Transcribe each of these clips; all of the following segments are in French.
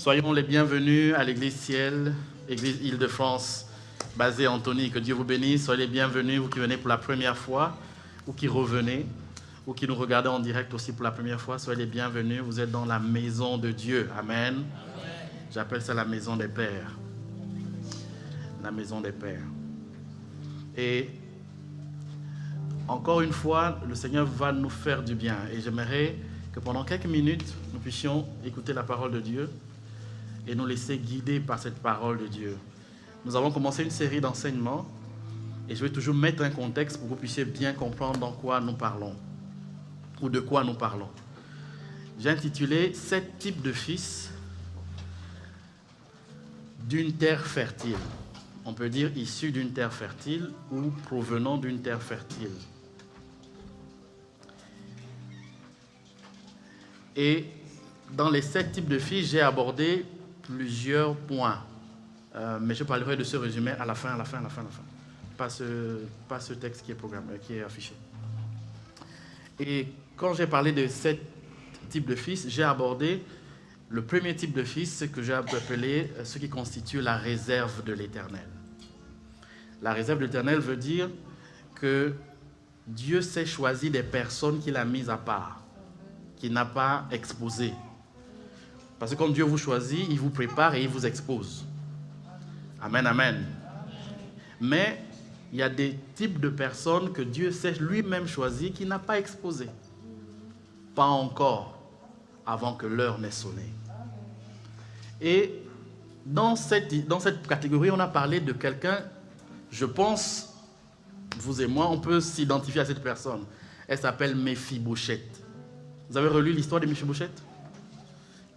Soyons les bienvenus à l'Église Ciel, Église Île-de-France, basée à Antony. Que Dieu vous bénisse. Soyez les bienvenus, vous qui venez pour la première fois, ou qui revenez, ou qui nous regardez en direct aussi pour la première fois. Soyez les bienvenus. Vous êtes dans la maison de Dieu. Amen. Amen. J'appelle ça la maison des pères. La maison des pères. Et encore une fois, le Seigneur va nous faire du bien. Et j'aimerais que pendant quelques minutes, nous puissions écouter la parole de Dieu et nous laisser guider par cette parole de Dieu. Nous avons commencé une série d'enseignements et je vais toujours mettre un contexte pour que vous puissiez bien comprendre dans quoi nous parlons ou de quoi nous parlons. J'ai intitulé « 7 types de fils d'une terre fertile ». On peut dire issus d'une terre fertile ou provenant d'une terre fertile. Et dans les 7 types de fils, j'ai abordé plusieurs points. Mais je parlerai de ce résumé à la fin. Pas ce texte qui est programmé, qui est affiché. Et quand j'ai parlé de 7 types de fils, j'ai abordé le premier type de fils, ce que j'ai appelé ce qui constitue la réserve de l'Éternel. La réserve de l'Éternel veut dire que Dieu s'est choisi des personnes qu'il a mises à part, qu'il n'a pas exposées. Parce que quand Dieu vous choisit, il vous prépare et il vous expose. Amen, amen. Mais il y a des types de personnes que Dieu s'est lui-même choisi qu'il n'a pas exposées. Pas encore, avant que l'heure n'ait sonné. Et dans cette catégorie, on a parlé de quelqu'un, je pense, vous et moi, on peut s'identifier à cette personne. Elle s'appelle Méphibosheth. Vous avez relu l'histoire de Méphibosheth?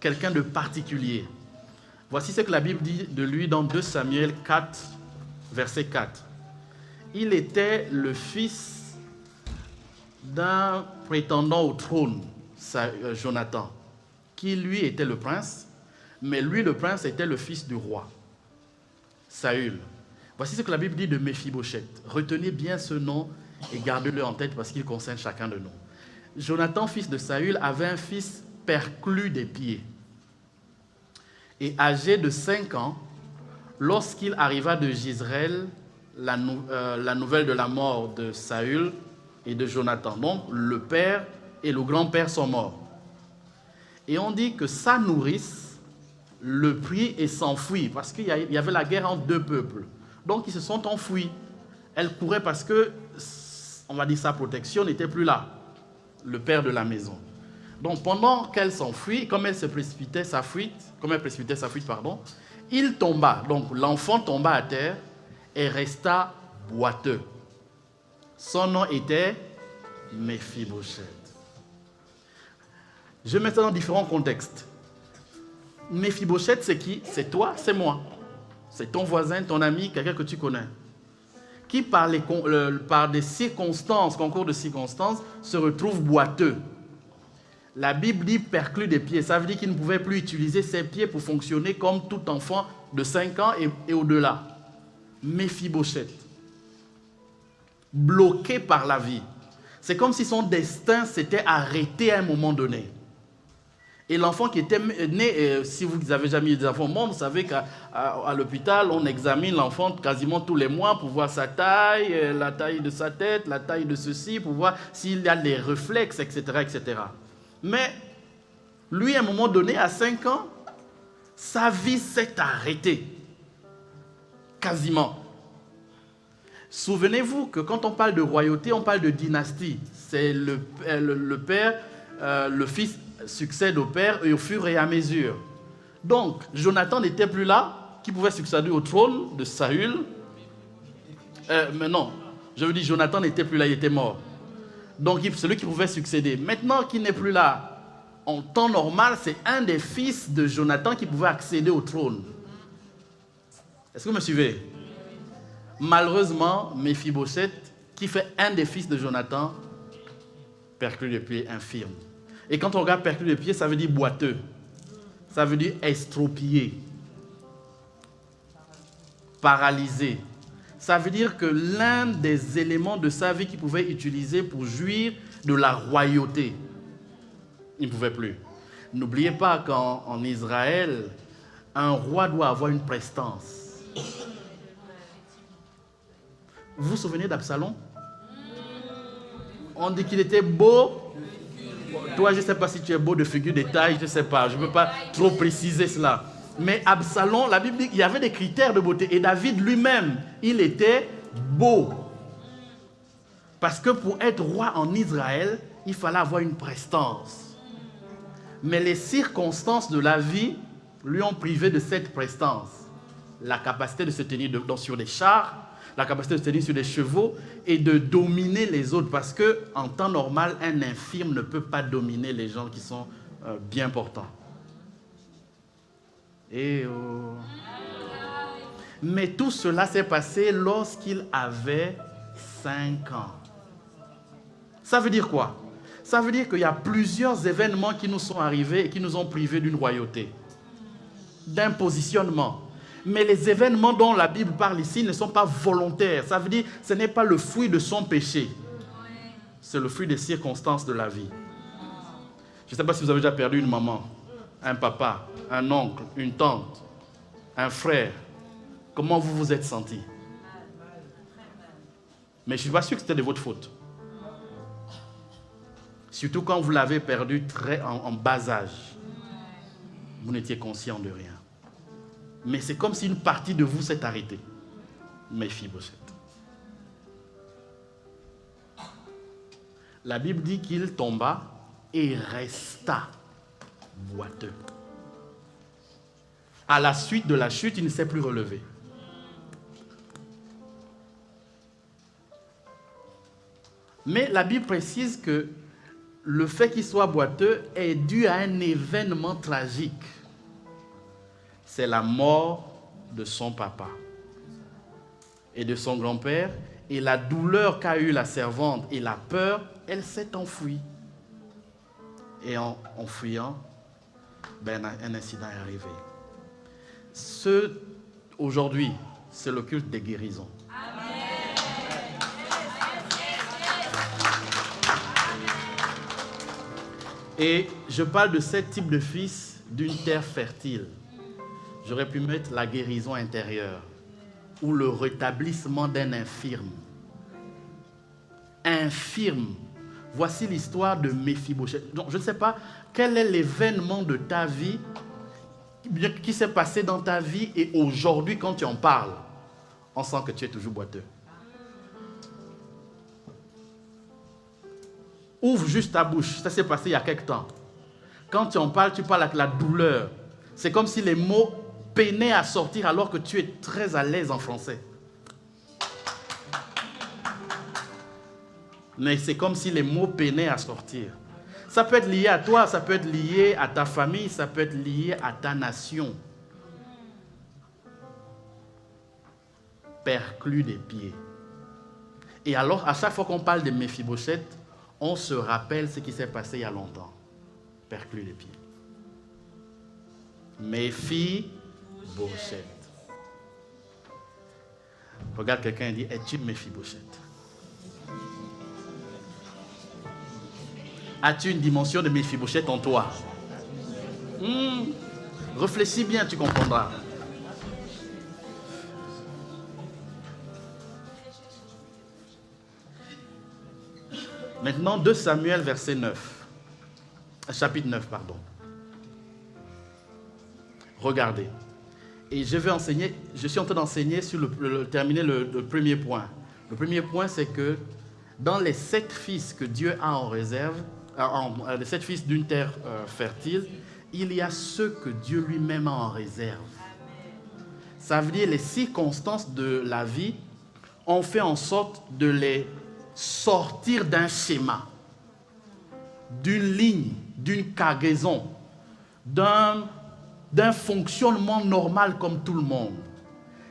Quelqu'un de particulier. Voici ce que la Bible dit de lui dans 2 Samuel 4, verset 4. Il était le fils d'un prétendant au trône, Jonathan, qui lui était le prince, mais lui, le prince, était le fils du roi, Saül. Voici ce que la Bible dit de Méphibosheth. Retenez bien ce nom et gardez-le en tête parce qu'il concerne chacun de nous. Jonathan, fils de Saül, avait un fils perclus des pieds. Et âgé de 5 ans, lorsqu'il arriva de Jezreel, la nouvelle de la mort de Saül et de Jonathan. Donc, le père et le grand-père sont morts. Et on dit que sa nourrice le prit et s'enfuit, parce qu'il y avait la guerre entre 2 peuples. Donc, ils se sont enfuis. Elle courait parce que, on va dire, sa protection n'était plus là, le père de la maison. Donc, pendant qu'elle s'enfuit, comme elle précipitait sa fuite, il tomba. Donc, l'enfant tomba à terre et resta boiteux. Son nom était Méphibosheth. Je mets ça dans différents contextes. Méphibosheth, c'est qui? C'est toi, c'est moi. C'est ton voisin, ton ami, quelqu'un que tu connais. Qui, par des circonstances, concours de circonstances, se retrouve boiteux. La Bible dit perclus des pieds. Ça veut dire qu'il ne pouvait plus utiliser ses pieds pour fonctionner comme tout enfant de 5 ans et au-delà. Méphibosheth. Bloqué par la vie. C'est comme si son destin s'était arrêté à un moment donné. Et l'enfant qui était né, si vous avez jamais eu des enfants au monde, vous savez qu'à l'hôpital, on examine l'enfant quasiment tous les mois pour voir sa taille, la taille de sa tête, la taille de ceci, pour voir s'il a les réflexes, etc., etc. Mais lui, à un moment donné, à 5 ans, sa vie s'est arrêtée. Quasiment. Souvenez-vous que quand on parle de royauté, on parle de dynastie. C'est le père, le fils succède au père et au fur et à mesure. Donc, Jonathan n'était plus là, qui pouvait succéder au trône de Saül. Mais non, je veux dire, Jonathan n'était plus là, il était mort. Donc, celui qui pouvait succéder. Maintenant qu'il n'est plus là, en temps normal, c'est un des fils de Jonathan qui pouvait accéder au trône. Est-ce que vous me suivez? Malheureusement, Méphibosheth, qui fait un des fils de Jonathan, perclus de pied, infirme. Et quand on regarde perclus de pied, ça veut dire boiteux. Ça veut dire estropié. Paralysé. Ça veut dire que l'un des éléments de sa vie qu'il pouvait utiliser pour jouir de la royauté, il ne pouvait plus. N'oubliez pas qu'en Israël, Un roi doit avoir une prestance. Vous vous souvenez d'Absalom? On dit qu'il était beau. Toi, je ne sais pas si tu es beau de figure, de taille, je ne sais pas. Je ne peux pas trop préciser cela. Mais Absalom, la Bible dit qu'il y avait des critères de beauté. Et David lui-même, il était beau. Parce que pour être roi en Israël, il fallait avoir une prestance. Mais les circonstances de la vie lui ont privé de cette prestance. La capacité de se tenir sur des chars, la capacité de se tenir sur des chevaux et de dominer les autres. Parce qu'en temps normal, un infirme ne peut pas dominer les gens qui sont bien portants. Mais tout cela s'est passé lorsqu'il avait 5 ans. Ça veut dire quoi? Ça veut dire qu'il y a plusieurs événements qui nous sont arrivés et qui nous ont privés d'une royauté, d'un positionnement. Mais les événements dont la Bible parle ici ne sont pas volontaires. Ça veut dire que ce n'est pas le fruit de son péché. C'est le fruit des circonstances de la vie. Je ne sais pas si vous avez déjà perdu une maman, un papa, un oncle, une tante, un frère. Comment vous vous êtes senti? Mais je ne suis pas sûr que c'était de votre faute. Surtout quand vous l'avez perdu en bas âge. Vous n'étiez conscient de rien. Mais c'est comme si une partie de vous s'est arrêtée. Méphibosheth. La Bible dit qu'il tomba et resta boiteux. À la suite de la chute, il ne s'est plus relevé. Mais la Bible précise que le fait qu'il soit boiteux est dû à un événement tragique. C'est la mort de son papa et de son grand-père. Et la douleur qu'a eue la servante et la peur, elle s'est enfuie. Et en fuyant, un incident est arrivé. Aujourd'hui, c'est le culte des guérisons. Et je parle de ce type de fils d'une terre fertile. J'aurais pu mettre la guérison intérieure ou le rétablissement d'un infirme. Infirme. Voici l'histoire de Méphibosheth. Donc, je ne sais pas quel est l'événement de ta vie qui s'est passé dans ta vie et aujourd'hui, quand tu en parles, on sent que tu es toujours boiteux. Ouvre juste ta bouche. Ça s'est passé il y a quelque temps. Quand tu en parles, tu parles avec la douleur. C'est comme si les mots peinaient à sortir alors que tu es très à l'aise en français. Mais c'est comme si les mots peinaient à sortir. Ça peut être lié à toi, ça peut être lié à ta famille, ça peut être lié à ta nation. Perclus des pieds. Et alors, à chaque fois qu'on parle de Méphibosheth, on se rappelle ce qui s'est passé il y a longtemps. Perclus des pieds. Méphibosheth. Regarde quelqu'un et dit, es-tu Méphibosheth? As-tu une dimension de Méphibosheth en toi? Réfléchis bien, tu comprendras. Maintenant, 2 Samuel, chapitre 9, pardon. Regardez. Et je suis en train d'enseigner terminer le premier point. Le premier point, c'est que dans les 7 fils que Dieu a en réserve, les 7 fils d'une terre fertile, il y a ceux que Dieu lui-même a en réserve. Ça veut dire les circonstances de la vie ont fait en sorte de les sortir d'un schéma, d'une ligne, d'une cargaison, d'un fonctionnement normal comme tout le monde.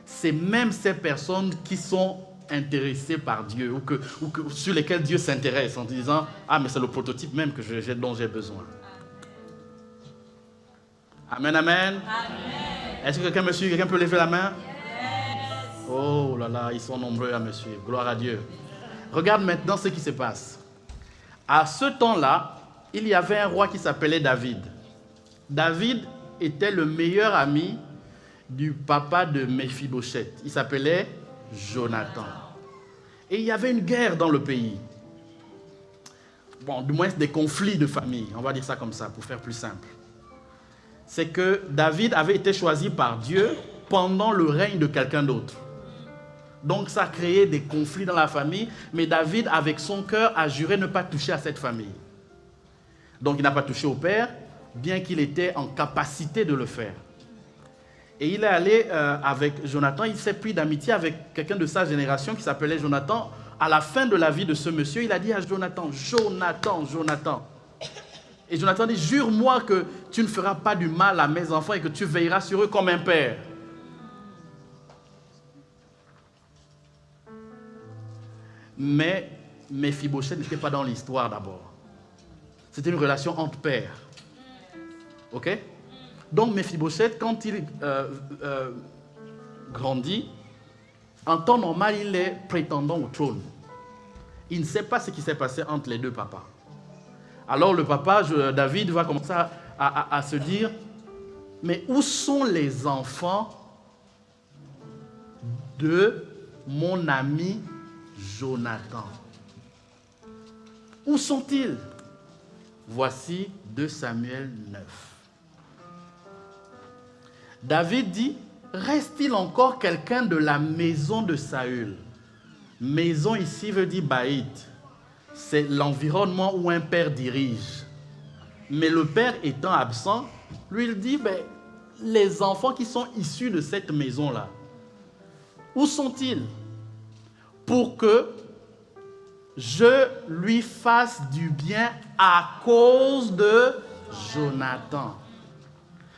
C'est même ces personnes qui sont intéressées par Dieu ou sur lesquelles Dieu s'intéresse en disant « Ah, mais c'est le prototype même dont j'ai besoin. » Amen, amen. Est-ce que quelqu'un me suit? Quelqu'un peut lever la main? Yes. Oh là là, ils sont nombreux à me suivre. Gloire à Dieu. Regarde maintenant ce qui se passe. À ce temps-là, il y avait un roi qui s'appelait David. David était le meilleur ami du papa de Méphibosheth. Il s'appelait Jonathan. Et il y avait une guerre dans le pays. Bon, du moins des conflits de famille, on va dire ça comme ça, pour faire plus simple. C'est que David avait été choisi par Dieu pendant le règne de quelqu'un d'autre. Donc ça a créé des conflits dans la famille, mais David, avec son cœur, a juré ne pas toucher à cette famille. Donc il n'a pas touché au père, bien qu'il était en capacité de le faire. Et il est allé avec Jonathan, il s'est pris d'amitié avec quelqu'un de sa génération qui s'appelait Jonathan. À la fin de la vie de ce monsieur, il a dit à Jonathan, Jonathan. Et Jonathan dit, jure-moi que tu ne feras pas du mal à mes enfants et que tu veilleras sur eux comme un père. Mais Méphibosheth n'était pas dans l'histoire d'abord. C'était une relation entre pères. Ok? Donc Méphibosheth, quand il grandit, en temps normal, il est prétendant au trône. Il ne sait pas ce qui s'est passé entre les deux papas. Alors le papa, David, va commencer à se dire, mais où sont les enfants de mon ami Jonathan? Où sont-ils? Voici 2 Samuel 9. David dit, reste-t-il encore quelqu'un de la maison de Saül? Maison ici veut dire baït. C'est l'environnement où un père dirige. Mais le père étant absent, lui il dit, ben, les enfants qui sont issus de cette maison-là, où sont-ils? Pour que je lui fasse du bien à cause de Jonathan.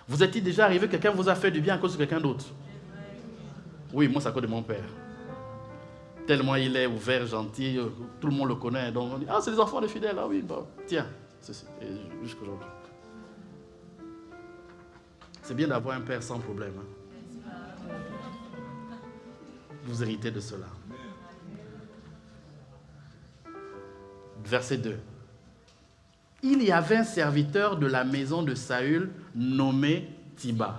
Vous êtes-il déjà arrivé, quelqu'un vous a fait du bien à cause de quelqu'un d'autre? Oui, moi c'est à cause de mon père. Tellement il est ouvert, gentil, tout le monde le connaît. Donc on dit, ah c'est les enfants des fidèles, ah oui, bon, tiens, jusqu'aujourd'hui. C'est bien d'avoir un père sans problème. Hein. Vous héritez de cela. Verset 2. Il y avait un serviteur de la maison de Saül nommé Tiba,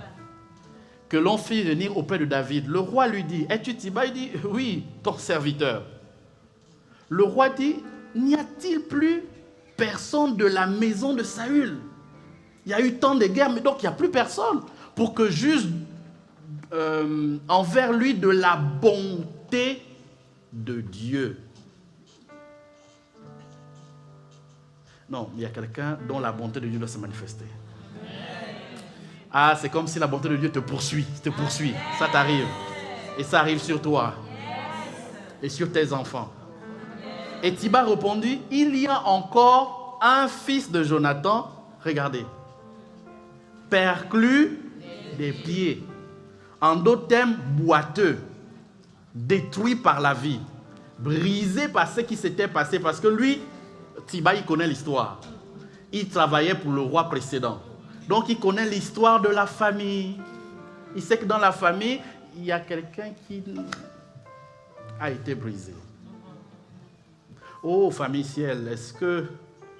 que l'on fit venir auprès de David. Le roi lui dit, es-tu Tiba? Il dit, oui, ton serviteur. Le roi dit, n'y a-t-il plus personne de la maison de Saül? Il y a eu tant de guerres, mais donc il n'y a plus personne pour que juge envers lui de la bonté de Dieu. Non, il y a quelqu'un dont la bonté de Dieu doit se manifester. Ah, c'est comme si la bonté de Dieu te poursuit, ça t'arrive. Et ça arrive sur toi et sur tes enfants. Et Tiba répondit, il y a encore un fils de Jonathan, regardez, perclus des pieds, en d'autres termes boiteux, détruit par la vie, brisé par ce qui s'était passé, parce que lui, Tiba, il connaît l'histoire. Il travaillait pour le roi précédent. Donc, il connaît l'histoire de la famille. Il sait que dans la famille, il y a quelqu'un qui a été brisé. Oh, famille ciel, est-ce que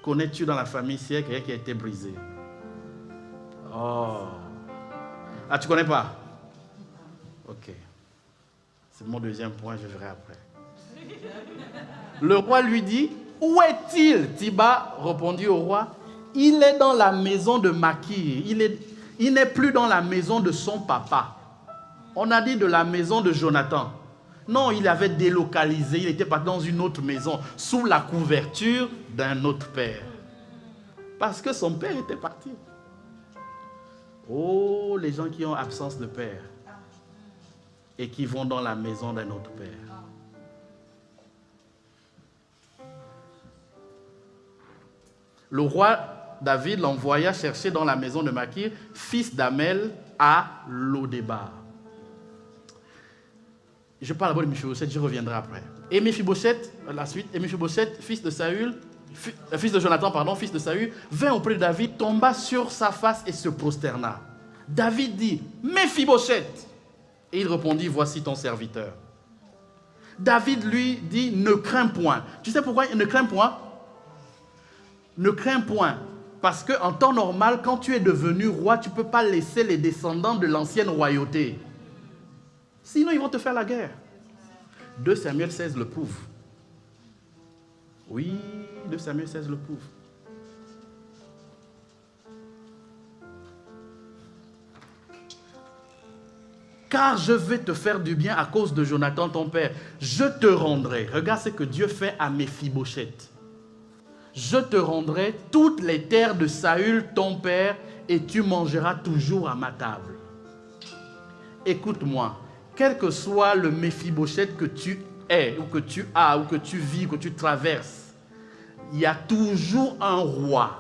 connais-tu dans la famille ciel quelqu'un qui a été brisé? Oh. Ah, tu ne connais pas? Ok. C'est mon deuxième point, je verrai après. Le roi lui dit, où est-il? Tiba répondit au roi, il est dans la maison de Makir. Il n'est plus dans la maison de son papa. On a dit de la maison de Jonathan. Non, il avait délocalisé, il était parti dans une autre maison, sous la couverture d'un autre père. Parce que son père était parti. Oh, les gens qui ont absence de père et qui vont dans la maison d'un autre père. Le roi David l'envoya chercher dans la maison de Makir, fils d'Amel, à Lodébar. Je parle d'abord de Méphibosheth, je reviendrai après. Et Méphibosheth, la suite, et Méphibosheth, fils de Saül, fils de Jonathan, pardon, fils de Saül, vint auprès de David, tomba sur sa face et se prosterna. David dit, Méphibosheth. Et il répondit, voici ton serviteur. David lui dit, ne crains point. Tu sais pourquoi il ne craint point? Ne crains point. Parce qu'en temps normal, quand tu es devenu roi, tu ne peux pas laisser les descendants de l'ancienne royauté. Sinon, ils vont te faire la guerre. 2 Samuel 16 le prouve. Oui, 2 Samuel 16 le prouve. Car je vais te faire du bien à cause de Jonathan ton père. Je te rendrai. Regarde ce que Dieu fait à Méphibosheth. Je te rendrai toutes les terres de Saül ton père et tu mangeras toujours à ma table. Écoute-moi, quel que soit le Méphibosheth que tu es, ou que tu as, ou que tu vis, que tu traverses, il y a toujours un roi.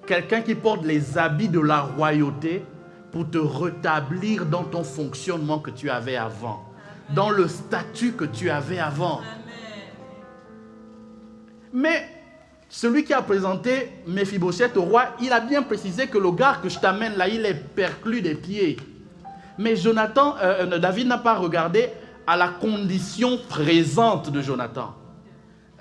Quelqu'un qui porte les habits de la royauté pour te rétablir dans ton fonctionnement que tu avais avant, dans le statut que tu avais avant. Mais celui qui a présenté Méphibosheth au roi, il a bien précisé que le gars que je t'amène là, il est perclus des pieds. Mais David n'a pas regardé à la condition présente de Jonathan,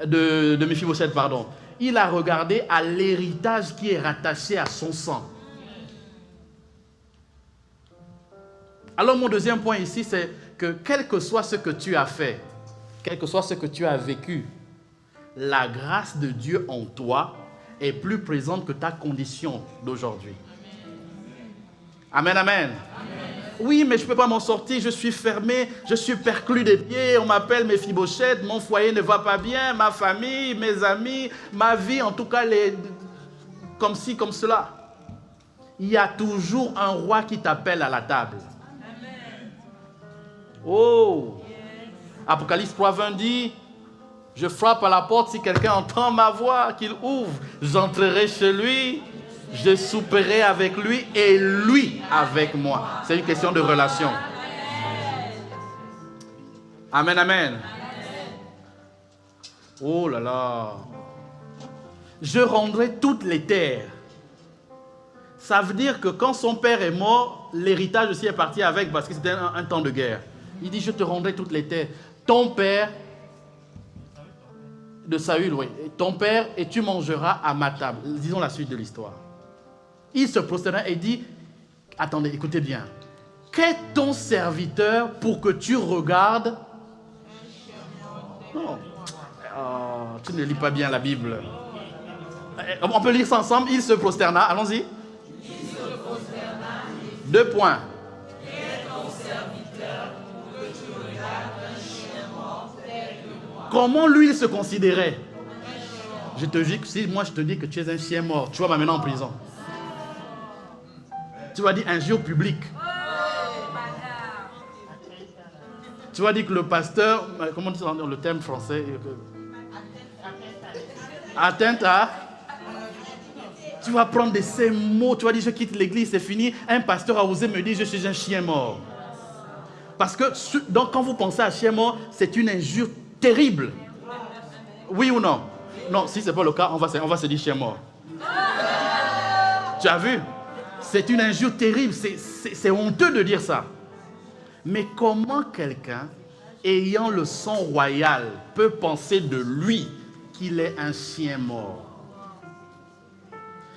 de Méphibosheth, pardon. Il a regardé à l'héritage qui est rattaché à son sang. Alors mon deuxième point ici, c'est que quel que soit ce que tu as fait, quel que soit ce que tu as vécu, la grâce de Dieu en toi est plus présente que ta condition d'aujourd'hui. Amen, amen. Oui, mais je ne peux pas m'en sortir, je suis fermé, je suis perclus des pieds, on m'appelle Méphibosheth, mon foyer ne va pas bien, ma famille, mes amis, ma vie, en tout cas, comme ci, comme cela. Il y a toujours un roi qui t'appelle à la table. Amen. Oh! Apocalypse 3:20 dit, je frappe à la porte, si quelqu'un entend ma voix, qu'il ouvre, j'entrerai chez lui, je souperai avec lui et lui avec moi. C'est une question de relation. Amen, amen. Oh là là. Je rendrai toutes les terres. Ça veut dire que quand son père est mort, l'héritage aussi est parti avec parce que c'était un temps de guerre. Il dit, je te rendrai toutes les terres. Ton père, de Saül, oui. Ton père et tu mangeras à ma table. Disons la suite de l'histoire. Il se prosterna et dit, attendez, écoutez bien. Qu'est ton serviteur pour que tu regardes? Non. Oh, tu ne lis pas bien la Bible. On peut lire ça ensemble. Il se prosterna. Allons-y. 2 points. Qu'est ton serviteur pour que tu regardes un chien mort tel que moi? Comment lui il se considérait? Je te dis que si moi je te dis que tu es un chien mort, tu vas m'amener en prison. Tu vas dire injure publique. Tu vas dire que le pasteur, comment on dit dans le terme français? Atteinte à... Tu vas prendre ces mots, tu vas dire je quitte l'église, c'est fini. Un pasteur a osé me dire je suis un chien mort. Parce que donc, quand vous pensez à chien mort, c'est une injure terrible. Oui ou non? Non, si ce n'est pas le cas, on va se dire chien mort. Tu as vu? C'est une injure terrible, c'est honteux de dire ça. Mais comment quelqu'un, ayant le sang royal, peut penser de lui qu'il est un chien mort?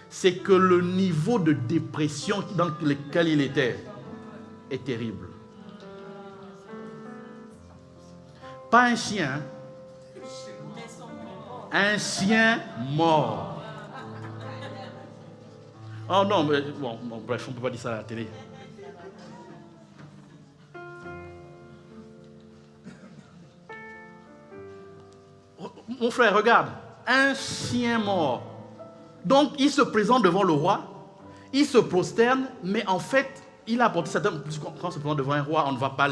C'est que le niveau de dépression dans lequel il était est terrible. Pas un chien, un chien mort. Oh non, mais bon, bref, on ne peut pas dire ça à la télé. Mon frère, regarde, un chien mort. Donc, il se présente devant le roi, il se prosterne, mais en fait, il a apporté certains... Quand on se présente devant un roi, on ne va pas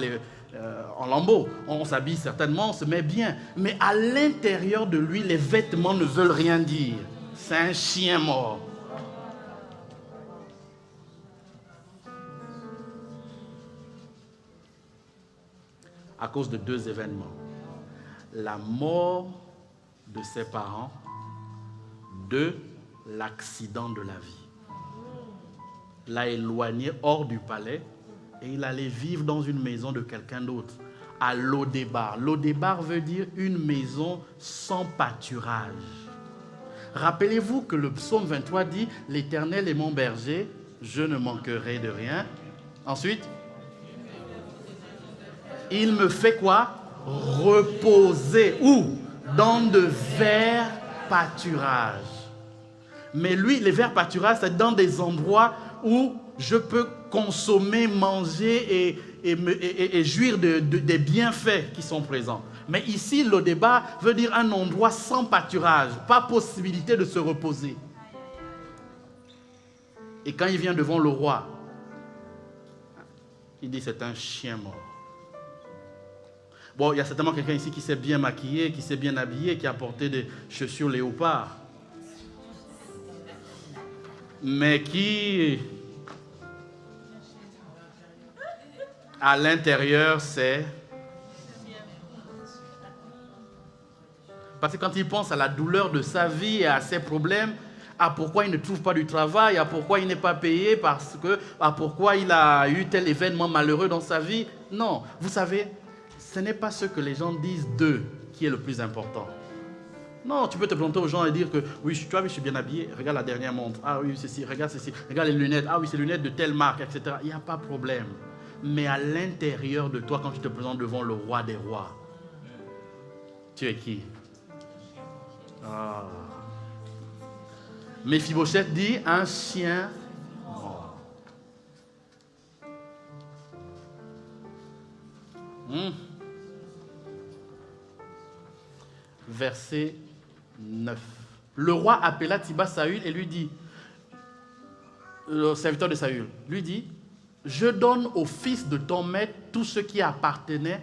en lambeaux. On s'habille certainement, on se met bien. Mais à l'intérieur de lui, les vêtements ne veulent rien dire. C'est un chien mort. À cause de 2 événements. La mort de ses parents, 2, l'accident de la vie. L'a éloigné hors du palais et il allait vivre dans une maison de quelqu'un d'autre, à Lodébar. Lodébar veut dire une maison sans pâturage. Rappelez-vous que le psaume 23 dit « L'Éternel est mon berger, je ne manquerai de rien. » Ensuite, il me fait quoi? Reposer. Où? Dans de verts pâturages. Mais lui, les verts pâturages, c'est dans des endroits où je peux consommer, manger et jouir des bienfaits qui sont présents. Mais ici, le débat veut dire un endroit sans pâturage, pas possibilité de se reposer. Et quand il vient devant le roi, il dit c'est un chien mort. Bon, il y a certainement quelqu'un ici qui s'est bien maquillé, qui s'est bien habillé, qui a porté des chaussures léopard. Mais qui, à l'intérieur, c'est... Parce que quand il pense à la douleur de sa vie et à ses problèmes, à pourquoi il ne trouve pas du travail, à pourquoi il n'est pas payé, à pourquoi il a eu tel événement malheureux dans sa vie. Non, vous savez, ce n'est pas ce que les gens disent d'eux qui est le plus important. Non, tu peux te planter aux gens et dire que oui, tu vois, je suis bien habillé, regarde la dernière montre, ah oui, ceci, regarde les lunettes, ah oui, c'est les lunettes de telle marque, etc. Il n'y a pas de problème. Mais à l'intérieur de toi, quand tu te présentes devant le roi des rois, tu es qui? Ah. Méphibosheth dit un chien mort. Verset 9. Le roi appela Tiba Saül et lui dit, le serviteur de Saül, lui dit, je donne au fils de ton maître tout ce qui appartenait.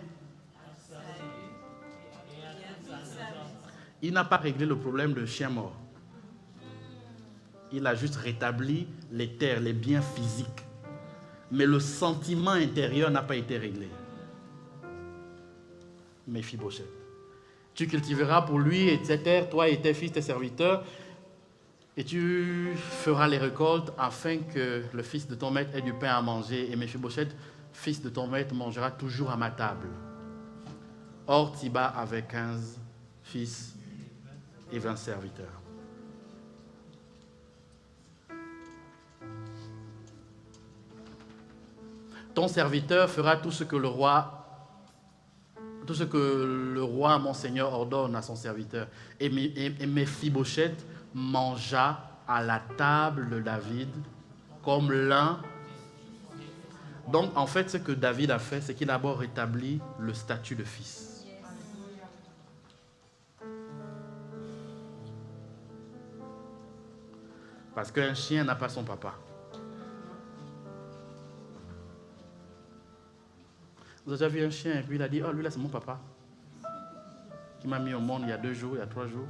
Il n'a pas réglé le problème de chien mort. Il a juste rétabli les terres, les biens physiques. Mais le sentiment intérieur n'a pas été réglé. Méphibosheth. Tu cultiveras pour lui et tes terres, toi et tes fils, tes serviteurs, et tu feras les récoltes afin que le fils de ton maître ait du pain à manger. Et Méphibosheth, fils de ton maître, mangera toujours à ma table. Or, Tiba avait 15 fils et 20 serviteurs. Ton serviteur fera tout ce que le roi, mon Seigneur, ordonne à son serviteur. Et Méphibosheth mangea à la table de David comme l'un. Donc, en fait, ce que David a fait, c'est qu'il a d'abord rétabli le statut de fils. Parce qu'un chien n'a pas son papa. Vous avez déjà vu un chien et puis il a dit, oh lui là c'est mon papa qui m'a mis au monde il y a 2 jours, il y a 3 jours.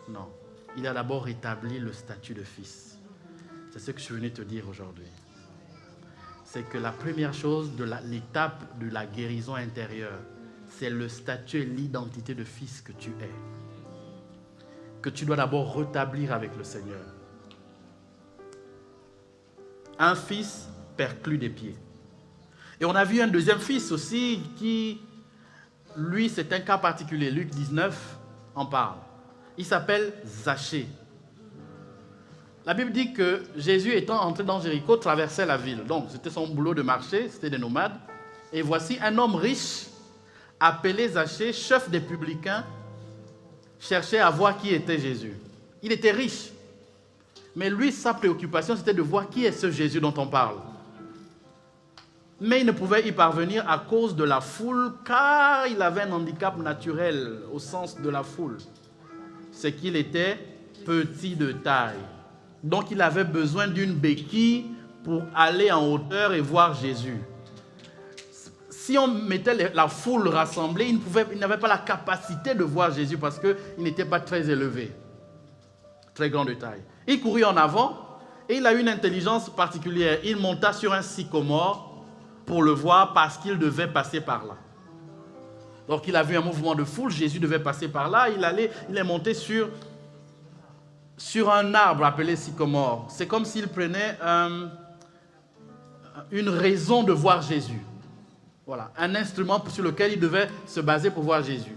Non, il a d'abord rétabli le statut de fils. C'est ce que je suis venu te dire aujourd'hui. C'est que la première chose, l'étape de la guérison intérieure, c'est le statut et l'identité de fils que tu es. Que tu dois d'abord rétablir avec le Seigneur. Un fils perclus des pieds. Et on a vu un deuxième fils aussi qui, lui, c'est un cas particulier. Luc 19 en parle. Il s'appelle Zachée. La Bible dit que Jésus, étant entré dans Jéricho, traversait la ville. Donc, c'était son boulot de marcher, c'était des nomades. Et voici un homme riche, appelé Zachée, chef des publicains, cherchait à voir qui était Jésus. Il était riche. Mais lui, sa préoccupation, c'était de voir qui est ce Jésus dont on parle. Mais il ne pouvait y parvenir à cause de la foule, car il avait un handicap naturel au sens de la foule. C'est qu'il était petit de taille. Donc il avait besoin d'une béquille pour aller en hauteur et voir Jésus. Si on mettait la foule rassemblée, il n'avait pas la capacité de voir Jésus parce qu'il n'était pas très élevé, très grand de taille. Il courut en avant et il a eu une intelligence particulière. Il monta sur un sycomore pour le voir parce qu'il devait passer par là. Donc il a vu un mouvement de foule, Jésus devait passer par là, il est monté sur un arbre appelé sycomore. C'est comme s'il prenait une raison de voir Jésus. Voilà, un instrument sur lequel il devait se baser pour voir Jésus.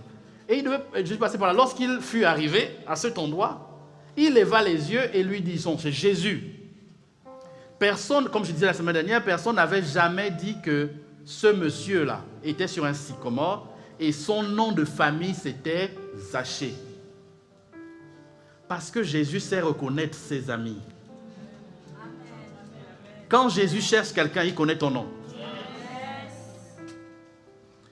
Et il devait juste passer par là. Lorsqu'il fut arrivé à cet endroit, il leva les yeux et lui dit, c'est Jésus. Personne, comme je disais la semaine dernière, personne n'avait jamais dit que ce monsieur-là était sur un sycomore et son nom de famille c'était Zachée. Parce que Jésus sait reconnaître ses amis. Quand Jésus cherche quelqu'un, il connaît ton nom.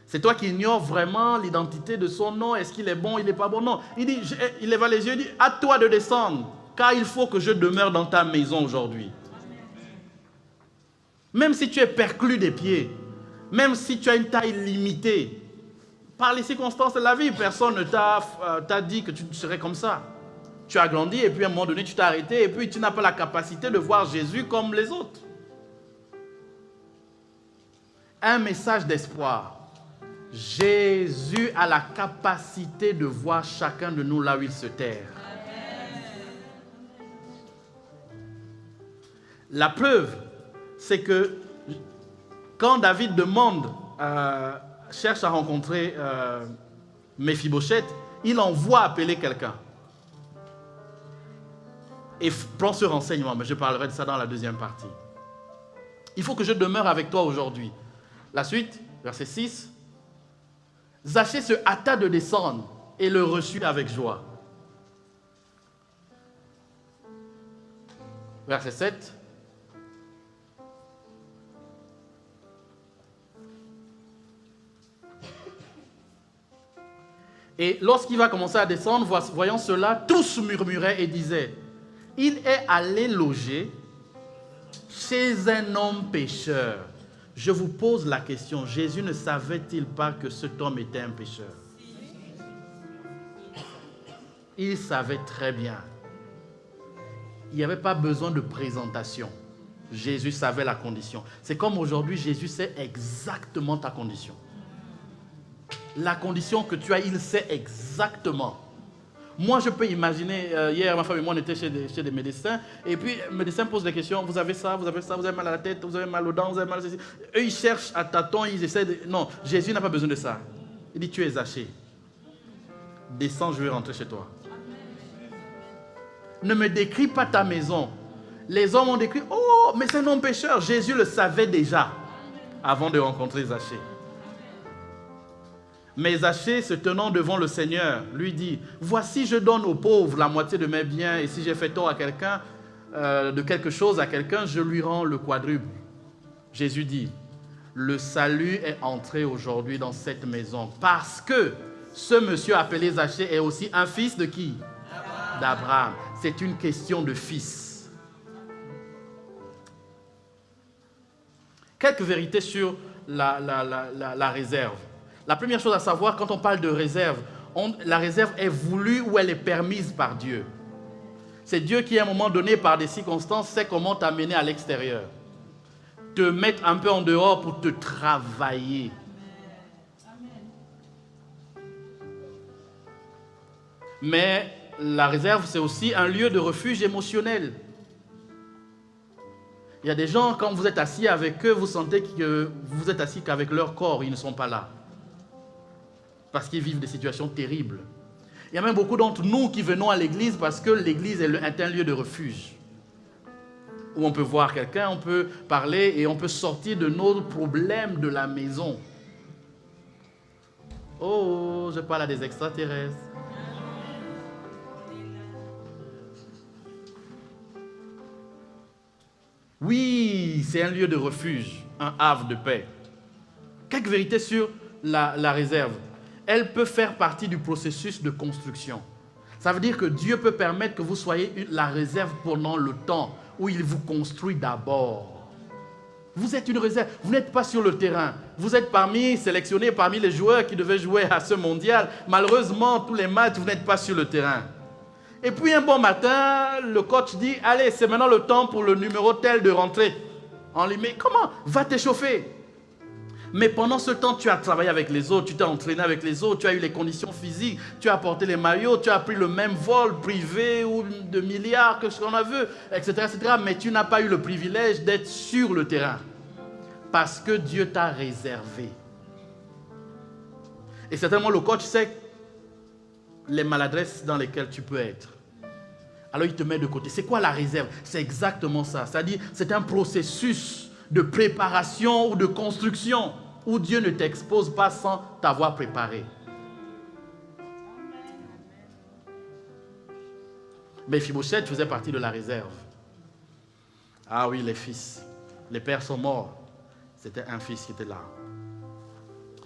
C'est toi qui ignores vraiment l'identité de son nom. Est-ce qu'il est bon, il n'est pas bon? Non. Il dit, il lève les yeux et dit, à toi de descendre, car il faut que je demeure dans ta maison aujourd'hui. Même si tu es perclus des pieds, même si tu as une taille limitée, par les circonstances de la vie, personne ne t'a dit que tu serais comme ça. Tu as grandi et puis à un moment donné, tu t'es arrêté et puis tu n'as pas la capacité de voir Jésus comme les autres. Un message d'espoir. Jésus a la capacité de voir chacun de nous là où il se terre. La preuve, c'est que quand David cherche à rencontrer Méphibosheth, il envoie appeler quelqu'un. Et prends ce renseignement, mais je parlerai de ça dans la deuxième partie. Il faut que je demeure avec toi aujourd'hui. La suite, verset 6. Zachée se hâta de descendre et le reçut avec joie. Verset 7. Et lorsqu'il va commencer à descendre, voyant cela, tous murmuraient et disaient, « Il est allé loger chez un homme pécheur. » Je vous pose la question, Jésus ne savait-il pas que cet homme était un pécheur? Il savait très bien. Il n'y avait pas besoin de présentation. Jésus savait la condition. C'est comme aujourd'hui, Jésus sait exactement ta condition. La condition que tu as, il sait exactement. Moi, je peux imaginer, hier, ma femme et moi, on était chez des médecins, et puis le médecin pose des questions, vous avez ça, vous avez ça, vous avez mal à la tête, vous avez mal aux dents, vous avez mal à ceci. Eux, ils cherchent à tâtons, ils essaient de... Non, Jésus n'a pas besoin de ça. Il dit, tu es Zachée. Descends, je vais rentrer chez toi. Ne me décris pas ta maison. Les hommes ont décrit, oh, mais c'est un homme pécheur. Jésus le savait déjà, avant de rencontrer Zachée. Mais Zachée, se tenant devant le Seigneur, lui dit, « Voici, je donne aux pauvres la moitié de mes biens, et si j'ai fait tort à quelqu'un, de quelque chose à quelqu'un, je lui rends le quadruple. » Jésus dit, « Le salut est entré aujourd'hui dans cette maison, parce que ce monsieur appelé Zachée est aussi un fils de qui? D'Abraham. C'est une question de fils. » Quelques vérités sur la réserve. La première chose à savoir, quand on parle de réserve, la réserve est voulue ou elle est permise par Dieu. C'est Dieu qui, à un moment donné, par des circonstances, sait comment t'amener à l'extérieur. Te mettre un peu en dehors pour te travailler. Mais la réserve, c'est aussi un lieu de refuge émotionnel. Il y a des gens, quand vous êtes assis avec eux, vous sentez que vous êtes assis qu'avec leur corps, ils ne sont pas là. Parce qu'ils vivent des situations terribles. Il y a même beaucoup d'entre nous qui venons à l'église parce que l'église est un lieu de refuge. Où on peut voir quelqu'un, on peut parler et on peut sortir de nos problèmes de la maison. Oh, je parle à des extraterrestres. Oui, c'est un lieu de refuge, un havre de paix. Quelques vérités sur la réserve. Elle peut faire partie du processus de construction. Ça veut dire que Dieu peut permettre que vous soyez la réserve pendant le temps où il vous construit d'abord. Vous êtes une réserve, vous n'êtes pas sur le terrain. Vous êtes sélectionnés parmi les joueurs qui devaient jouer à ce mondial. Malheureusement, tous les matchs, vous n'êtes pas sur le terrain. Et puis un bon matin, le coach dit, allez, c'est maintenant le temps pour le numéro tel de rentrer. On lui met, comment? Va t'échauffer. Mais pendant ce temps, tu as travaillé avec les autres, tu t'es entraîné avec les autres, tu as eu les conditions physiques, tu as porté les maillots, tu as pris le même vol privé ou de milliards que ce qu'on a vu, etc., etc. Mais tu n'as pas eu le privilège d'être sur le terrain. Parce que Dieu t'a réservé. Et certainement, le coach sait les maladresses dans lesquelles tu peux être. Alors il te met de côté. C'est quoi la réserve? C'est exactement ça. C'est-à-dire, c'est un processus de préparation ou de construction où Dieu ne t'expose pas sans t'avoir préparé. Méphibosheth faisait partie de la réserve. Ah oui, les fils. Les pères sont morts. C'était un fils qui était là.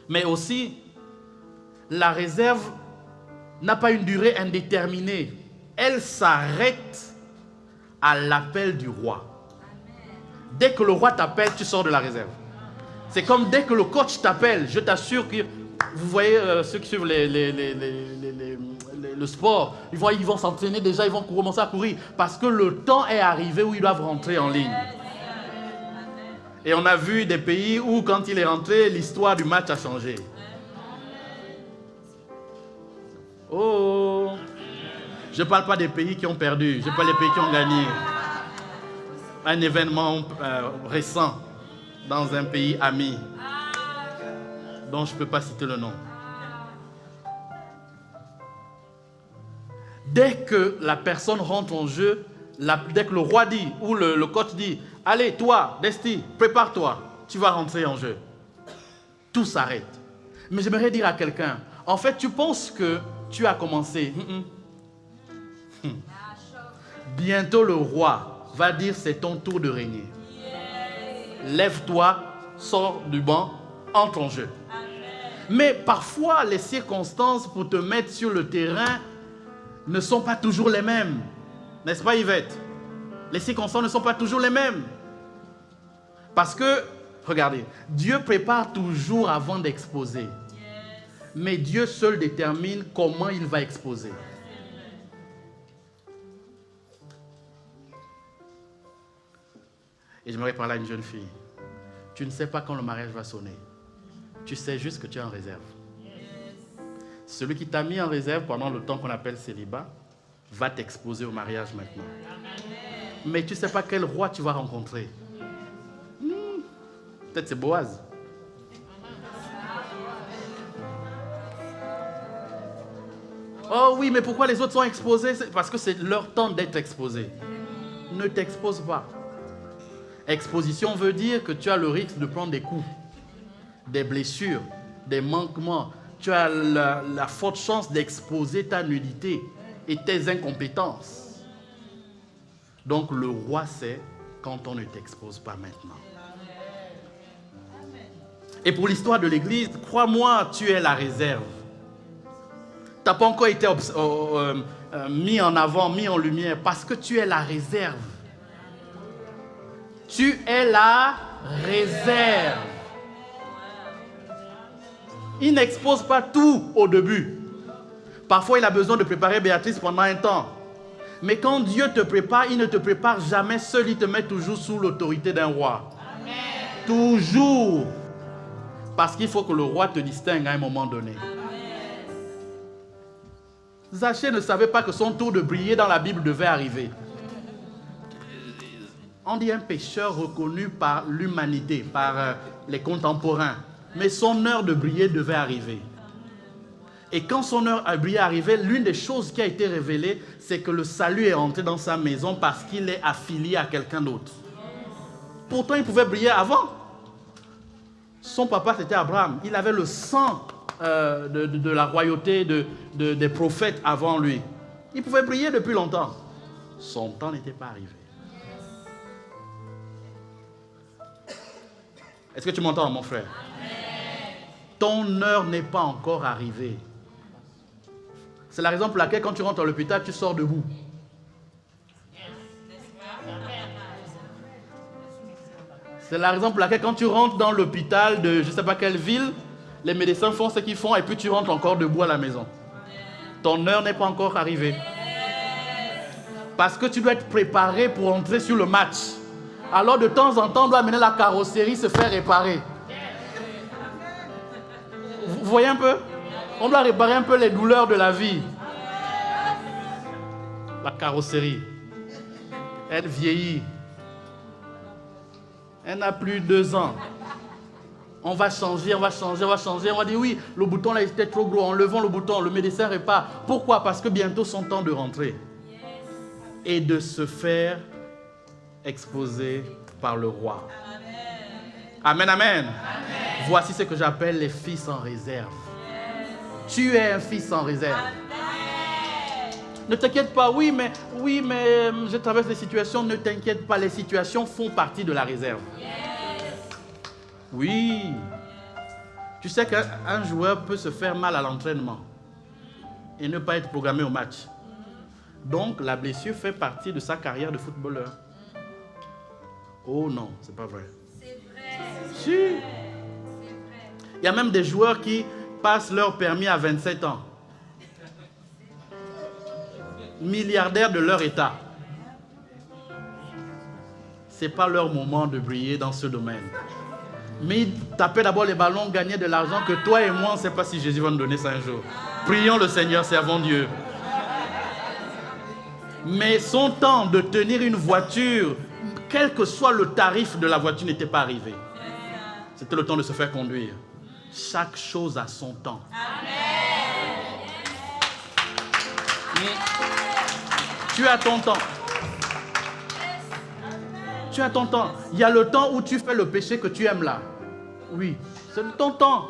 Mais aussi, la réserve n'a pas une durée indéterminée. Elle s'arrête à l'appel du roi. Dès que le roi t'appelle, tu sors de la réserve. C'est comme dès que le coach t'appelle, je t'assure que vous voyez ceux qui suivent le sport, ils vont s'entraîner déjà, ils vont commencer à courir parce que le temps est arrivé où ils doivent rentrer en ligne. Et on a vu des pays où quand il est rentré, l'histoire du match a changé. Oh! Je ne parle pas des pays qui ont perdu, je parle des pays qui ont gagné. Un événement récent dans un pays ami dont je ne peux pas citer le nom. Dès que la personne rentre en jeu, dès que le roi dit ou le coach dit « Allez, toi, Desti, prépare-toi, tu vas rentrer en jeu. » Tout s'arrête. Mais j'aimerais dire à quelqu'un, en fait, tu penses que tu as commencé. Bientôt le roi va dire c'est ton tour de régner. Lève-toi, sors du banc, entre en jeu. Mais parfois les circonstances pour te mettre sur le terrain ne sont pas toujours les mêmes. N'est-ce pas Yvette? Les circonstances ne sont pas toujours les mêmes. Parce que, regardez, Dieu prépare toujours avant d'exposer. Mais Dieu seul détermine comment il va exposer. Et j'aimerais parler à une jeune fille. Tu ne sais pas quand le mariage va sonner. Tu sais juste que tu es en réserve. Celui qui t'a mis en réserve pendant le temps qu'on appelle célibat va t'exposer au mariage maintenant. Mais tu ne sais pas quel roi tu vas rencontrer. Peut-être c'est Boaz. Oh oui, mais pourquoi les autres sont exposés? Parce que c'est leur temps d'être exposés. Ne t'expose pas. Exposition veut dire que tu as le risque de prendre des coups, des blessures, des manquements. Tu as la forte chance d'exposer ta nudité et tes incompétences. Donc le roi sait quand on ne t'expose pas maintenant. Et pour l'histoire de l'Église, crois-moi, tu es la réserve. Tu n'as pas encore été mis en avant, mis en lumière, parce que tu es la réserve. Tu es la réserve. Il n'expose pas tout au début. Parfois, il a besoin de préparer Béatrice pendant un temps. Mais quand Dieu te prépare, il ne te prépare jamais seul, il te met toujours sous l'autorité d'un roi. Amen. Toujours. Parce qu'il faut que le roi te distingue à un moment donné. Zachée ne savait pas que son tour de briller dans la Bible devait arriver. On dit un pécheur reconnu par l'humanité, par les contemporains. Mais son heure de briller devait arriver. Et quand son heure de briller est arrivée, l'une des choses qui a été révélée, c'est que le salut est rentré dans sa maison parce qu'il est affilié à quelqu'un d'autre. Pourtant, il pouvait briller avant. Son papa, c'était Abraham. Il avait le sang de la royauté des prophètes avant lui. Il pouvait briller depuis longtemps. Son temps n'était pas arrivé. Est-ce que tu m'entends, mon frère? Ton heure n'est pas encore arrivée. C'est la raison pour laquelle quand tu rentres à l'hôpital, tu sors debout. C'est la raison pour laquelle quand tu rentres dans l'hôpital de je ne sais pas quelle ville, les médecins font ce qu'ils font et puis tu rentres encore debout à la maison. Ton heure n'est pas encore arrivée. Parce que tu dois être préparé pour entrer sur le match. Alors de temps en temps, on doit amener la carrosserie se faire réparer. Vous voyez un peu? On doit réparer un peu les douleurs de la vie. La carrosserie, elle vieillit. Elle n'a plus 2 ans. On va changer. On va dire oui, le bouton là était trop gros. En levant le bouton, le médecin répare. Pourquoi? Parce que bientôt son temps de rentrer. Et de se faire exposer par le roi. Amen, amen. Voici ce que j'appelle les fils en réserve. Tu es un fils en réserve. Ne t'inquiète pas, oui, mais je traverse les situations. Ne t'inquiète pas, les situations font partie de la réserve. Oui. Tu sais qu'un joueur peut se faire mal à l'entraînement et ne pas être programmé au match. Donc, la blessure fait partie de sa carrière de footballeur. Oh non, c'est pas vrai. C'est vrai. Si. Il y a même des joueurs qui passent leur permis à 27 ans. Milliardaires de leur état. Ce n'est pas leur moment de briller dans ce domaine. Mais ils tapaient d'abord les ballons, gagnaient de l'argent que toi et moi, on ne sait pas si Jésus va nous donner ça un jour. Prions le Seigneur, servons Dieu. Mais son temps de tenir une voiture, quel que soit le tarif de la voiture, n'était pas arrivé. C'était le temps de se faire conduire. Chaque chose a son temps. Tu as ton temps. Tu as ton temps. Il y a le temps où tu fais le péché que tu aimes là. Oui, c'est ton temps.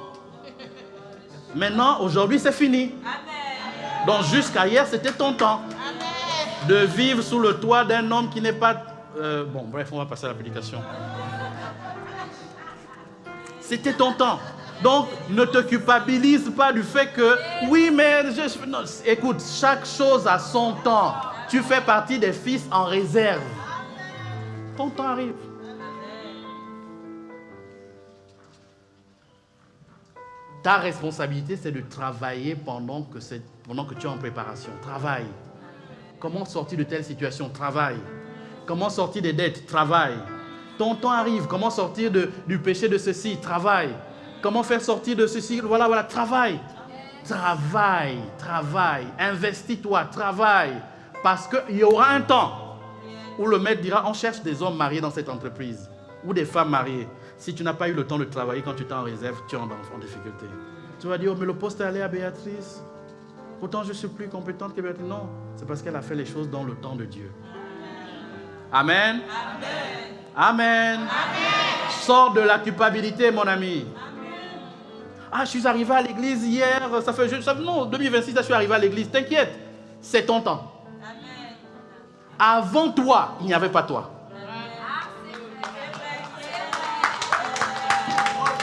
Maintenant, aujourd'hui, c'est fini. Donc jusqu'à hier, c'était ton temps. De vivre sous le toit d'un homme qui n'est pas... bon, bref, on va passer à l'application. C'était ton temps. Donc, ne te culpabilise pas du fait que... Oui, mais... Non, écoute, chaque chose a son temps. Tu fais partie des fils en réserve. Ton temps arrive. Ta responsabilité, c'est de travailler pendant que tu es en préparation. Travaille. Comment sortir de telle situation? Travaille. Comment sortir des dettes? Travaille. Ton temps arrive. Comment sortir du péché de ceci? Travaille. Comment faire sortir de ceci? Voilà, travaille. Travaille. Investis-toi, travaille. Parce qu'il y aura un temps où le maître dira, on cherche des hommes mariés dans cette entreprise. Ou des femmes mariées. Si tu n'as pas eu le temps de travailler quand tu t'es en réserve, tu es en difficulté. Tu vas dire, oh, mais le poste est allé à Béatrice. Pourtant, je suis plus compétente que Béatrice. Non, c'est parce qu'elle a fait les choses dans le temps de Dieu. Amen. Amen. Sors de la culpabilité, mon ami. Ah, je suis arrivé à l'église hier. Non, 2026, je suis arrivé à l'église. T'inquiète, c'est ton temps. Avant toi, il n'y avait pas toi.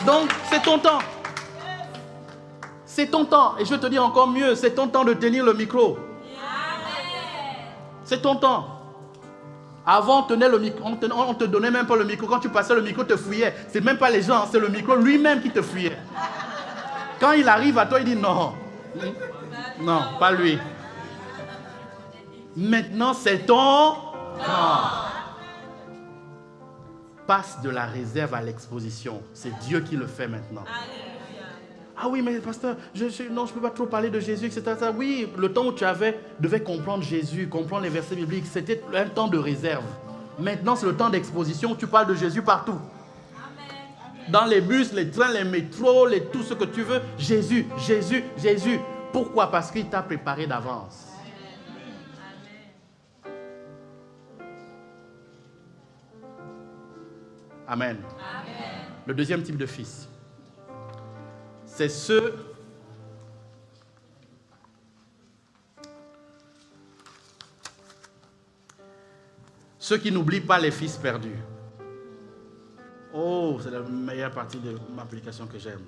Donc, c'est ton temps. C'est ton temps. Et je vais te dire encore mieux, c'est ton temps de tenir le micro. C'est ton temps. Avant, on tenait le micro, on te donnait même pas le micro. Quand tu passais, le micro te fouillait. C'est même pas les gens, c'est le micro lui-même qui te fouillait. Quand il arrive à toi, il dit non. Non, pas lui. Maintenant, c'est ton temps. Passe de la réserve à l'exposition. C'est Dieu qui le fait maintenant. Ah oui, mais pasteur, non, je ne peux pas trop parler de Jésus, etc. Oui, le temps où tu devais comprendre Jésus, comprendre les versets bibliques, c'était un temps de réserve. Maintenant, c'est le temps d'exposition où tu parles de Jésus partout. Dans les bus, les trains, les métros, tout ce que tu veux. Jésus. Pourquoi? Parce qu'il t'a préparé d'avance. Amen. Le deuxième type de fils, c'est ceux qui n'oublient pas les fils perdus. Oh, c'est la meilleure partie de ma prédication que j'aime.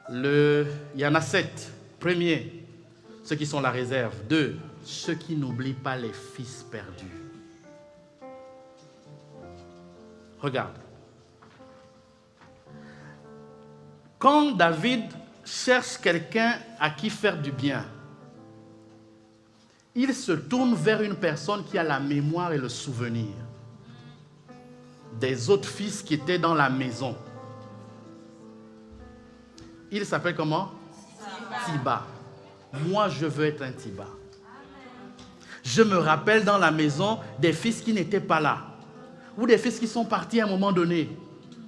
Il y en a 7. Premier, ceux qui sont la réserve. 2, ceux qui n'oublient pas les fils perdus. Regarde. Quand David cherche quelqu'un à qui faire du bien, il se tourne vers une personne qui a la mémoire et le souvenir des autres fils qui étaient dans la maison. Il s'appelle comment? Tiba. Moi, je veux être un Tiba. Je me rappelle dans la maison des fils qui n'étaient pas là. Ou des fils qui sont partis à un moment donné.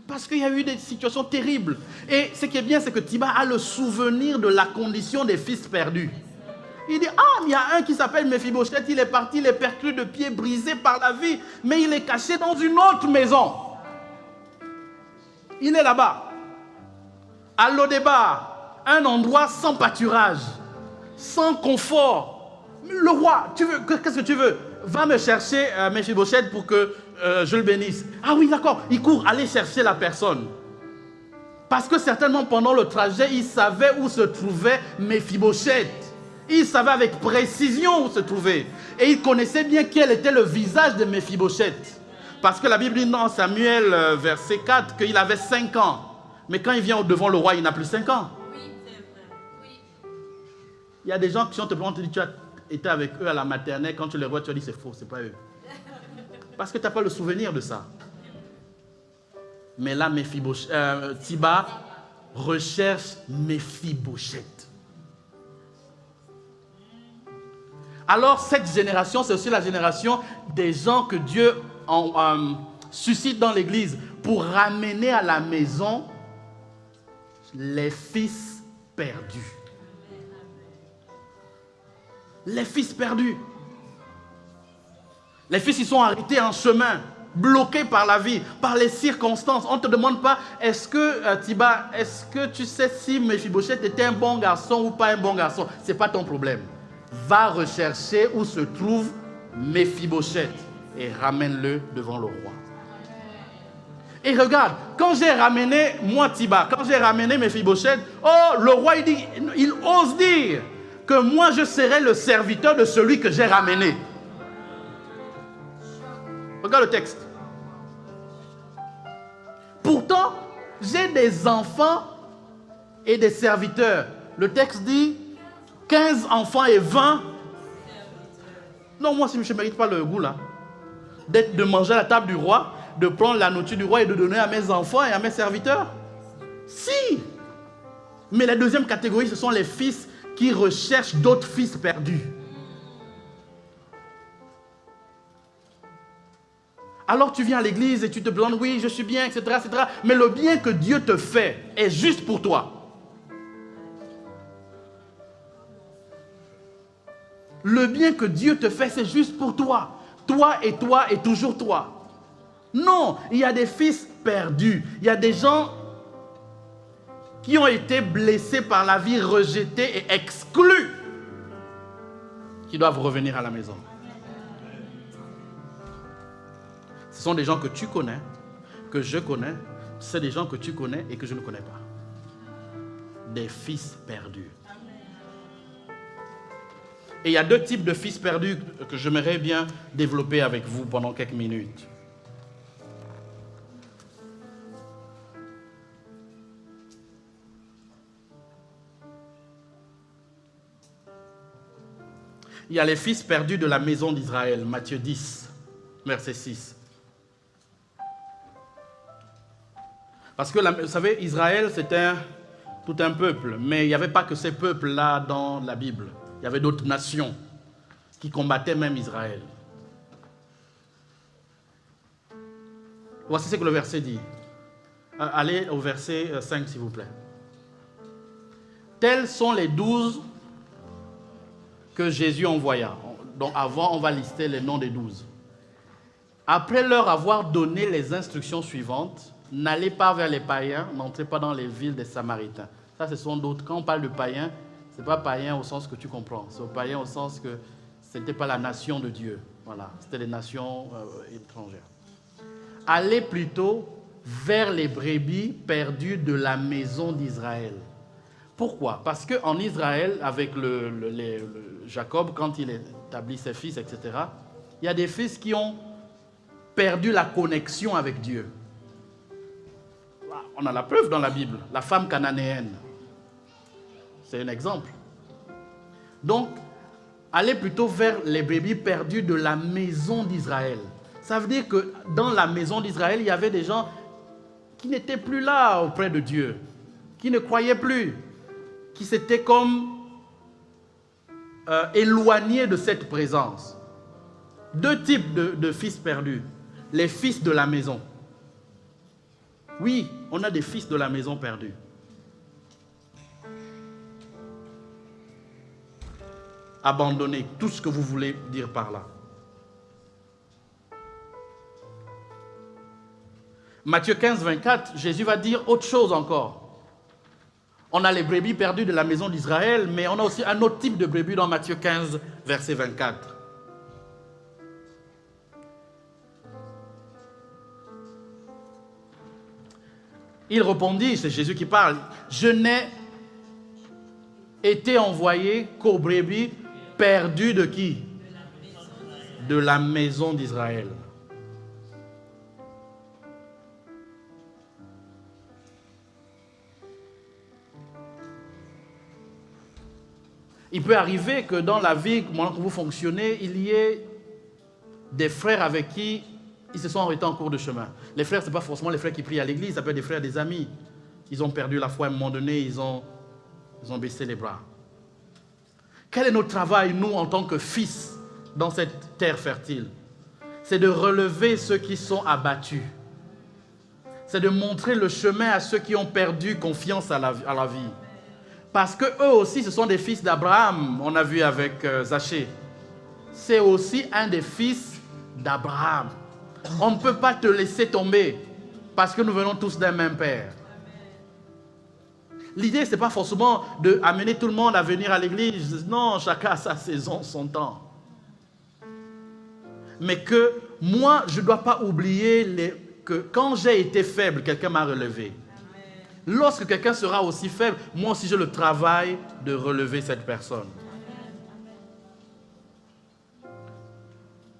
Parce qu'il y a eu des situations terribles. Et ce qui est bien, c'est que Thiba a le souvenir de la condition des fils perdus. Il dit, ah, il y a un qui s'appelle Méphibosheth, il est parti, il est perclus de pieds, brisé par la vie, mais il est caché dans une autre maison. Il est là-bas, à Lodébar, un endroit sans pâturage, sans confort. Le roi, qu'est-ce que tu veux? Va me chercher Méphibosheth pour que je le bénisse. Ah oui, d'accord, il court, aller chercher la personne. Parce que certainement pendant le trajet, il savait où se trouvait Méphibosheth. Il savait avec précision où se trouvait. Et il connaissait bien quel était le visage de Méphibosheth. Parce que la Bible dit dans Samuel, verset 4, qu'il avait 5 ans. Mais quand il vient devant le roi, il n'a plus 5 ans. Oui, c'est vrai. Oui. Il y a des gens qui sont te demandent, tu as été avec eux à la maternelle, quand tu les vois, tu as dit c'est faux, c'est pas eux. Parce que tu n'as pas le souvenir de ça. Mais là, Thiba recherche Méphibosheth. Alors, cette génération, c'est aussi la génération des gens que Dieu suscite dans l'église pour ramener à la maison les fils perdus. Les fils perdus. Les fils, ils sont arrêtés en chemin, bloqués par la vie, par les circonstances. On ne te demande pas, est-ce que, Thiba, est-ce que tu sais si Méphibosheth était un bon garçon ou pas un bon garçon? Ce n'est pas ton problème. Va rechercher où se trouve Méphibosheth et ramène-le devant le roi. Et regarde, quand j'ai ramené, moi Thiba, quand j'ai ramené Méphibosheth, oh, le roi il ose dire que moi je serai le serviteur de celui que j'ai ramené. Regarde le texte. Pourtant, j'ai des enfants et des serviteurs. Le texte dit 15 enfants et 20. Non, moi, si je ne mérite pas le goût là, de manger à la table du roi, de prendre la nourriture du roi et de donner à mes enfants et à mes serviteurs. Si. Mais la deuxième catégorie, ce sont les fils qui recherchent d'autres fils perdus. Alors tu viens à l'église et tu te demandes, oui, je suis bien, etc., etc. Mais le bien que Dieu te fait est juste pour toi. Le bien que Dieu te fait, c'est juste pour toi. Toi et toujours toi. Non, il y a des fils perdus. Il y a des gens qui ont été blessés par la vie, rejetés et exclus, qui doivent revenir à la maison. Ce sont des gens que tu connais, que je connais. C'est des gens que tu connais et que je ne connais pas. Des fils perdus. Et il y a 2 types de fils perdus que j'aimerais bien développer avec vous pendant quelques minutes. Il y a les fils perdus de la maison d'Israël, Matthieu 10, verset 6. Parce que, vous savez, Israël, c'était tout un peuple, mais il n'y avait pas que ces peuples-là dans la Bible. Il y avait d'autres nations qui combattaient même Israël. Voici ce que le verset dit. Allez au verset 5, s'il vous plaît. Tels sont les 12 que Jésus envoya. Donc avant, on va lister les noms des 12. Après leur avoir donné les instructions suivantes, n'allez pas vers les païens, n'entrez pas dans les villes des Samaritains. Ça, ce sont d'autres. Quand on parle de païens, ce n'est pas païen au sens que tu comprends. C'est païen au sens que ce n'était pas la nation de Dieu. Voilà, c'était les nations étrangères. Allez plutôt vers les brebis perdues de la maison d'Israël. Pourquoi? Parce qu'en Israël, avec Jacob, quand il établit ses fils, etc., il y a des fils qui ont perdu la connexion avec Dieu. On a la preuve dans la Bible, la femme cananéenne. C'est un exemple. Donc, allez plutôt vers les brebis perdus de la maison d'Israël. Ça veut dire que dans la maison d'Israël, il y avait des gens qui n'étaient plus là auprès de Dieu, qui ne croyaient plus, qui s'étaient comme éloignés de cette présence. 2 types de fils perdus. Les fils de la maison. Oui, on a des fils de la maison perdus. Abandonnés, tout ce que vous voulez dire par là. Matthieu 15, 24, Jésus va dire autre chose encore. On a les brebis perdues de la maison d'Israël, mais on a aussi un autre type de brebis dans Matthieu 15, verset 24. Il répondit, c'est Jésus qui parle, je n'ai été envoyé qu'aux brebis perdues de qui? De la maison d'Israël. Il peut arriver que dans la vie, comment vous fonctionnez, il y ait des frères avec qui ils se sont arrêtés en cours de chemin. Les frères, ce n'est pas forcément les frères qui prient à l'église, ça peut être des frères, des amis. Ils ont perdu la foi à un moment donné, ils ont baissé les bras. Quel est notre travail, nous, en tant que fils, dans cette terre fertile? C'est de relever ceux qui sont abattus. C'est de montrer le chemin à ceux qui ont perdu confiance à la vie. Parce qu'eux aussi, ce sont des fils d'Abraham, on a vu avec Zachée. C'est aussi un des fils d'Abraham. On ne peut pas te laisser tomber parce que nous venons tous d'un même père. L'idée, ce n'est pas forcément d'amener tout le monde à venir à l'église. Non, chacun a sa saison, son temps. Mais que moi, je ne dois pas oublier que quand j'ai été faible, quelqu'un m'a relevé. Lorsque quelqu'un sera aussi faible, moi aussi j'ai le travail de relever cette personne.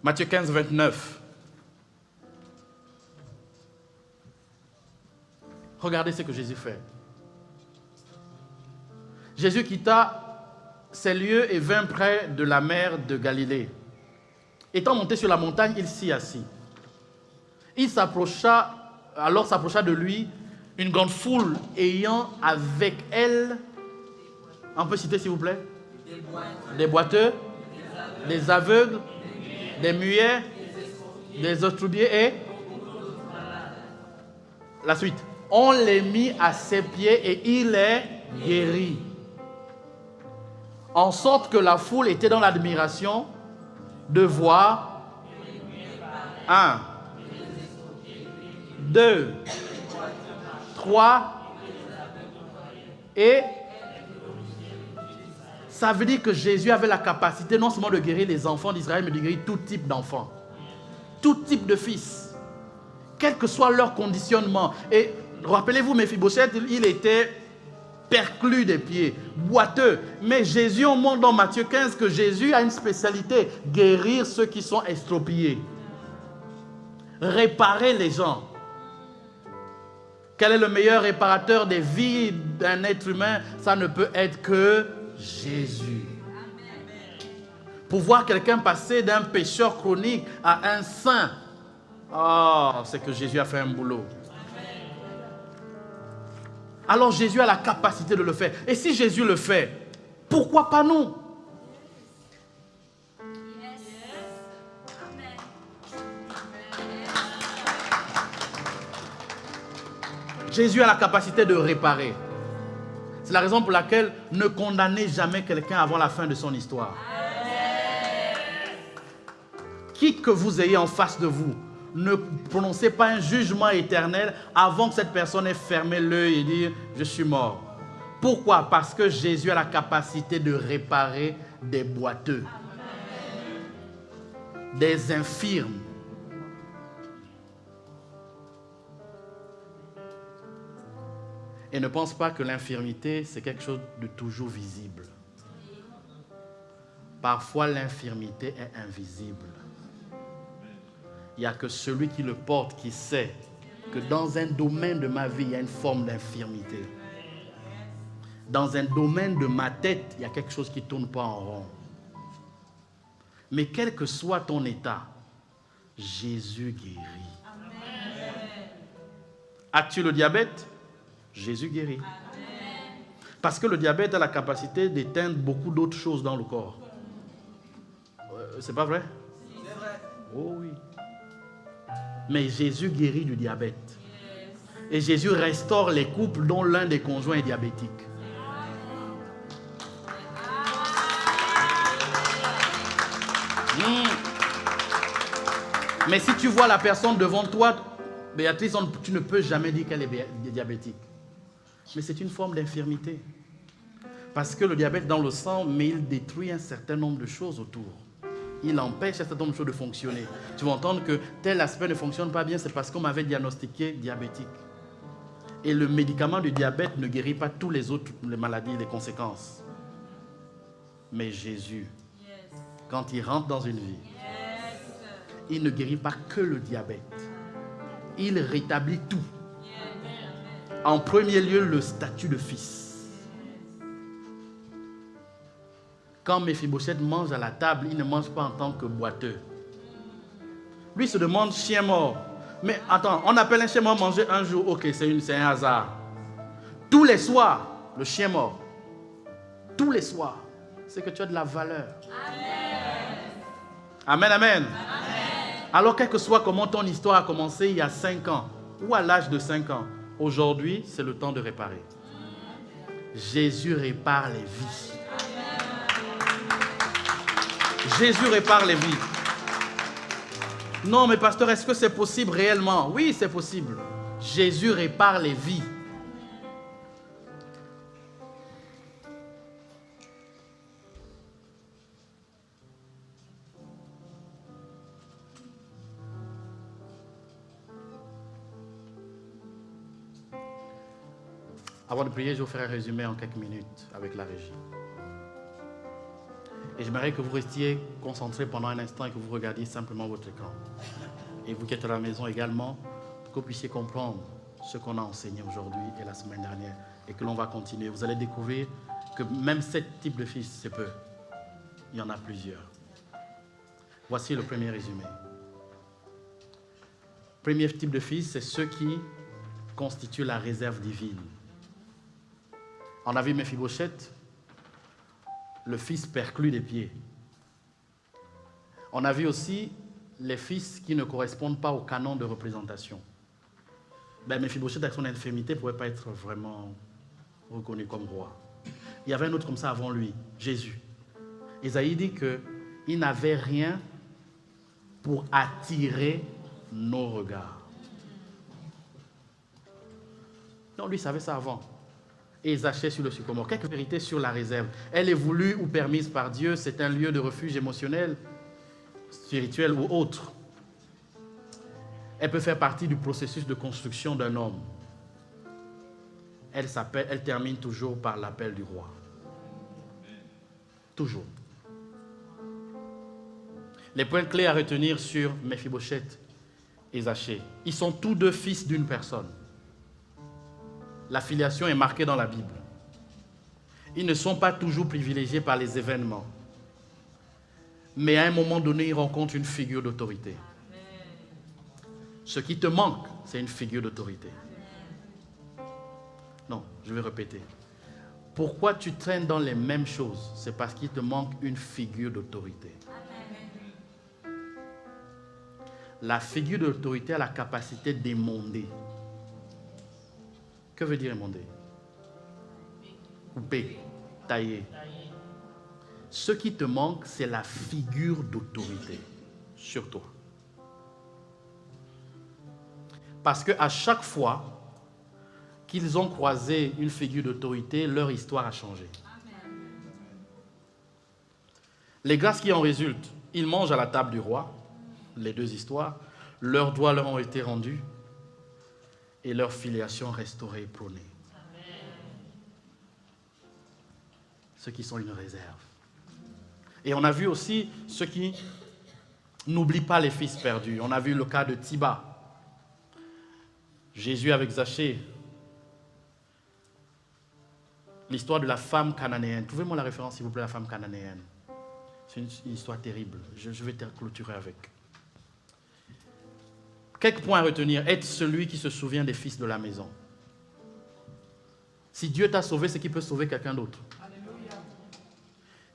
Matthieu 15, 29. Regardez ce que Jésus fait. Jésus quitta ces lieux et vint près de la mer de Galilée. Étant monté sur la montagne, il s'y assit. Alors s'approcha de lui une grande foule ayant avec elle, on peut citer s'il vous plaît, des boiteux, des aveugles, des muets, des estrubiers et la suite. On les mit à ses pieds et il les guérit. En sorte que la foule était dans l'admiration de voir 1, 2, 3 et ça veut dire que Jésus avait la capacité non seulement de guérir les enfants d'Israël, mais de guérir tout type d'enfants, tout type de fils, quel que soit leur conditionnement. Et rappelez-vous, Méphibosheth, il était perclus des pieds, boiteux. Mais Jésus, on montre dans Matthieu 15 que Jésus a une spécialité, guérir ceux qui sont estropiés, réparer les gens. Quel est le meilleur réparateur des vies d'un être humain? Ça ne peut être que Jésus. Pour voir quelqu'un passer d'un pécheur chronique à un saint, c'est que Jésus a fait un boulot. Alors Jésus a la capacité de le faire. Et si Jésus le fait, pourquoi pas nous? Jésus a la capacité de réparer. C'est la raison pour laquelle ne condamnez jamais quelqu'un avant la fin de son histoire. Qui que vous ayez en face de vous, ne prononcez pas un jugement éternel avant que cette personne ait fermé l'œil et dit « je suis mort ». Pourquoi? Parce que Jésus a la capacité de réparer des boiteux, des infirmes. Et ne pense pas que l'infirmité, c'est quelque chose de toujours visible. Parfois, l'infirmité est invisible. Il n'y a que celui qui le porte qui sait que dans un domaine de ma vie, il y a une forme d'infirmité. Dans un domaine de ma tête, il y a quelque chose qui ne tourne pas en rond. Mais quel que soit ton état, Jésus guérit. As-tu le diabète? Jésus guérit. Parce que le diabète a la capacité d'éteindre beaucoup d'autres choses dans le corps. C'est pas vrai? Oh oui. Mais Jésus guérit du diabète. Et Jésus restaure les couples dont l'un des conjoints est diabétique. Mais si tu vois la personne devant toi, Béatrice, tu ne peux jamais dire qu'elle est diabétique. Mais c'est une forme d'infirmité. Parce que le diabète dans le sang, mais il détruit un certain nombre de choses autour. Il empêche un certain nombre de choses de fonctionner. Tu vas entendre que tel aspect ne fonctionne pas bien, c'est parce qu'on m'avait diagnostiqué diabétique. Et le médicament du diabète ne guérit pas tous les autres les maladies, les conséquences. Mais Jésus, quand il rentre dans une vie, il ne guérit pas que le diabète. Il rétablit tout. En premier lieu, le statut de fils. Quand Méphibosheth mange à la table, il ne mange pas en tant que boiteux. Lui se demande chien mort. Mais attends, on appelle un chien mort manger un jour. Ok, c'est un hasard. Tous les soirs, le chien mort. Tous les soirs. C'est que tu as de la valeur. Amen, amen. Amen. Alors, quel que soit comment ton histoire a commencé il y a 5 ans, ou à l'âge de 5 ans, aujourd'hui, c'est le temps de réparer. Jésus répare les vies. Jésus répare les vies. Non, mais pasteur, est-ce que c'est possible réellement? Oui, c'est possible. Jésus répare les vies. Avant de prier, je vais vous faire un résumé en quelques minutes avec la régie. Et j'aimerais que vous restiez concentrés pendant un instant et que vous regardiez simplement votre écran. Et vous qui êtes à la maison également, pour que vous puissiez comprendre ce qu'on a enseigné aujourd'hui et la semaine dernière et que l'on va continuer. Vous allez découvrir que même 7 types de fils, c'est peu. Il y en a plusieurs. Voici le premier résumé. Premier type de fils, c'est ceux qui constituent la réserve divine. On a vu Méphibosheth, le fils perclus des pieds. On a vu aussi les fils qui ne correspondent pas au canon de représentation. Méphibosheth, avec son infirmité, ne pouvait pas être vraiment reconnu comme roi. Il y avait un autre comme ça avant lui, Jésus. Isaïe dit qu'il n'avait rien pour attirer nos regards. Non, lui savait ça avant. Et Zachée sur le sycomore. Quelques vérités sur la réserve. Elle est voulue ou permise par Dieu. C'est un lieu de refuge émotionnel, spirituel ou autre. Elle peut faire partie du processus de construction d'un homme. Elle termine toujours par l'appel du roi. Toujours. Les points clés à retenir sur Méphibosheth et Zachée. Ils sont tous deux fils d'une personne. La filiation est marquée dans la Bible. Ils ne sont pas toujours privilégiés par les événements. Mais à un moment donné, ils rencontrent une figure d'autorité. Ce qui te manque, c'est une figure d'autorité. Non, je vais répéter. Pourquoi tu traînes dans les mêmes choses? C'est parce qu'il te manque une figure d'autorité. La figure d'autorité a la capacité d'émonder. Que veut dire émonder? Couper, tailler. Ce qui te manque, c'est la figure d'autorité sur toi. Parce qu'à chaque fois qu'ils ont croisé une figure d'autorité, leur histoire a changé. Les grâces qui en résultent, ils mangent à la table du roi, les deux histoires, leurs droits leur ont été rendus et leur filiation restaurée et prônée. Ceux qui sont une réserve. Et on a vu aussi ceux qui n'oublient pas les fils perdus. On a vu le cas de Thiba. Jésus avec Zachée. L'histoire de la femme cananéenne. Trouvez-moi la référence, s'il vous plaît, la femme cananéenne. C'est une histoire terrible. Je vais te clôturer avec. Quelques points à retenir. Être celui qui se souvient des fils de la maison. Si Dieu t'a sauvé, c'est qu'il peut sauver quelqu'un d'autre.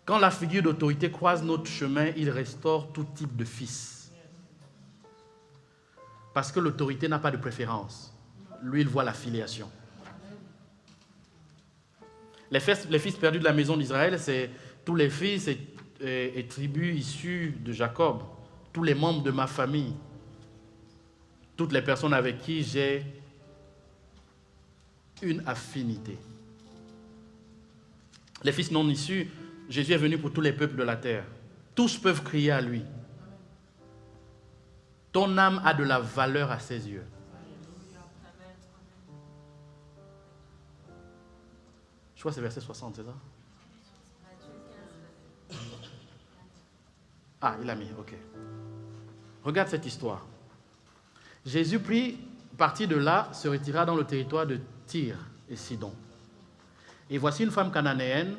Quand la figure d'autorité croise notre chemin, il restaure tout type de fils. Parce que l'autorité n'a pas de préférence. Lui, il voit la filiation. Les fils perdus de la maison d'Israël, c'est tous les fils et tribus issues de Jacob, tous les membres de ma famille, toutes les personnes avec qui j'ai une affinité. Les fils non issus, Jésus est venu pour tous les peuples de la terre. Tous peuvent crier à lui. Ton âme a de la valeur à ses yeux. Je crois que c'est verset 60, c'est ça? Ah, il a mis, ok. Regarde cette histoire. Jésus prit, parti de là, se retira dans le territoire de Tyr et Sidon. Et voici une femme cananéenne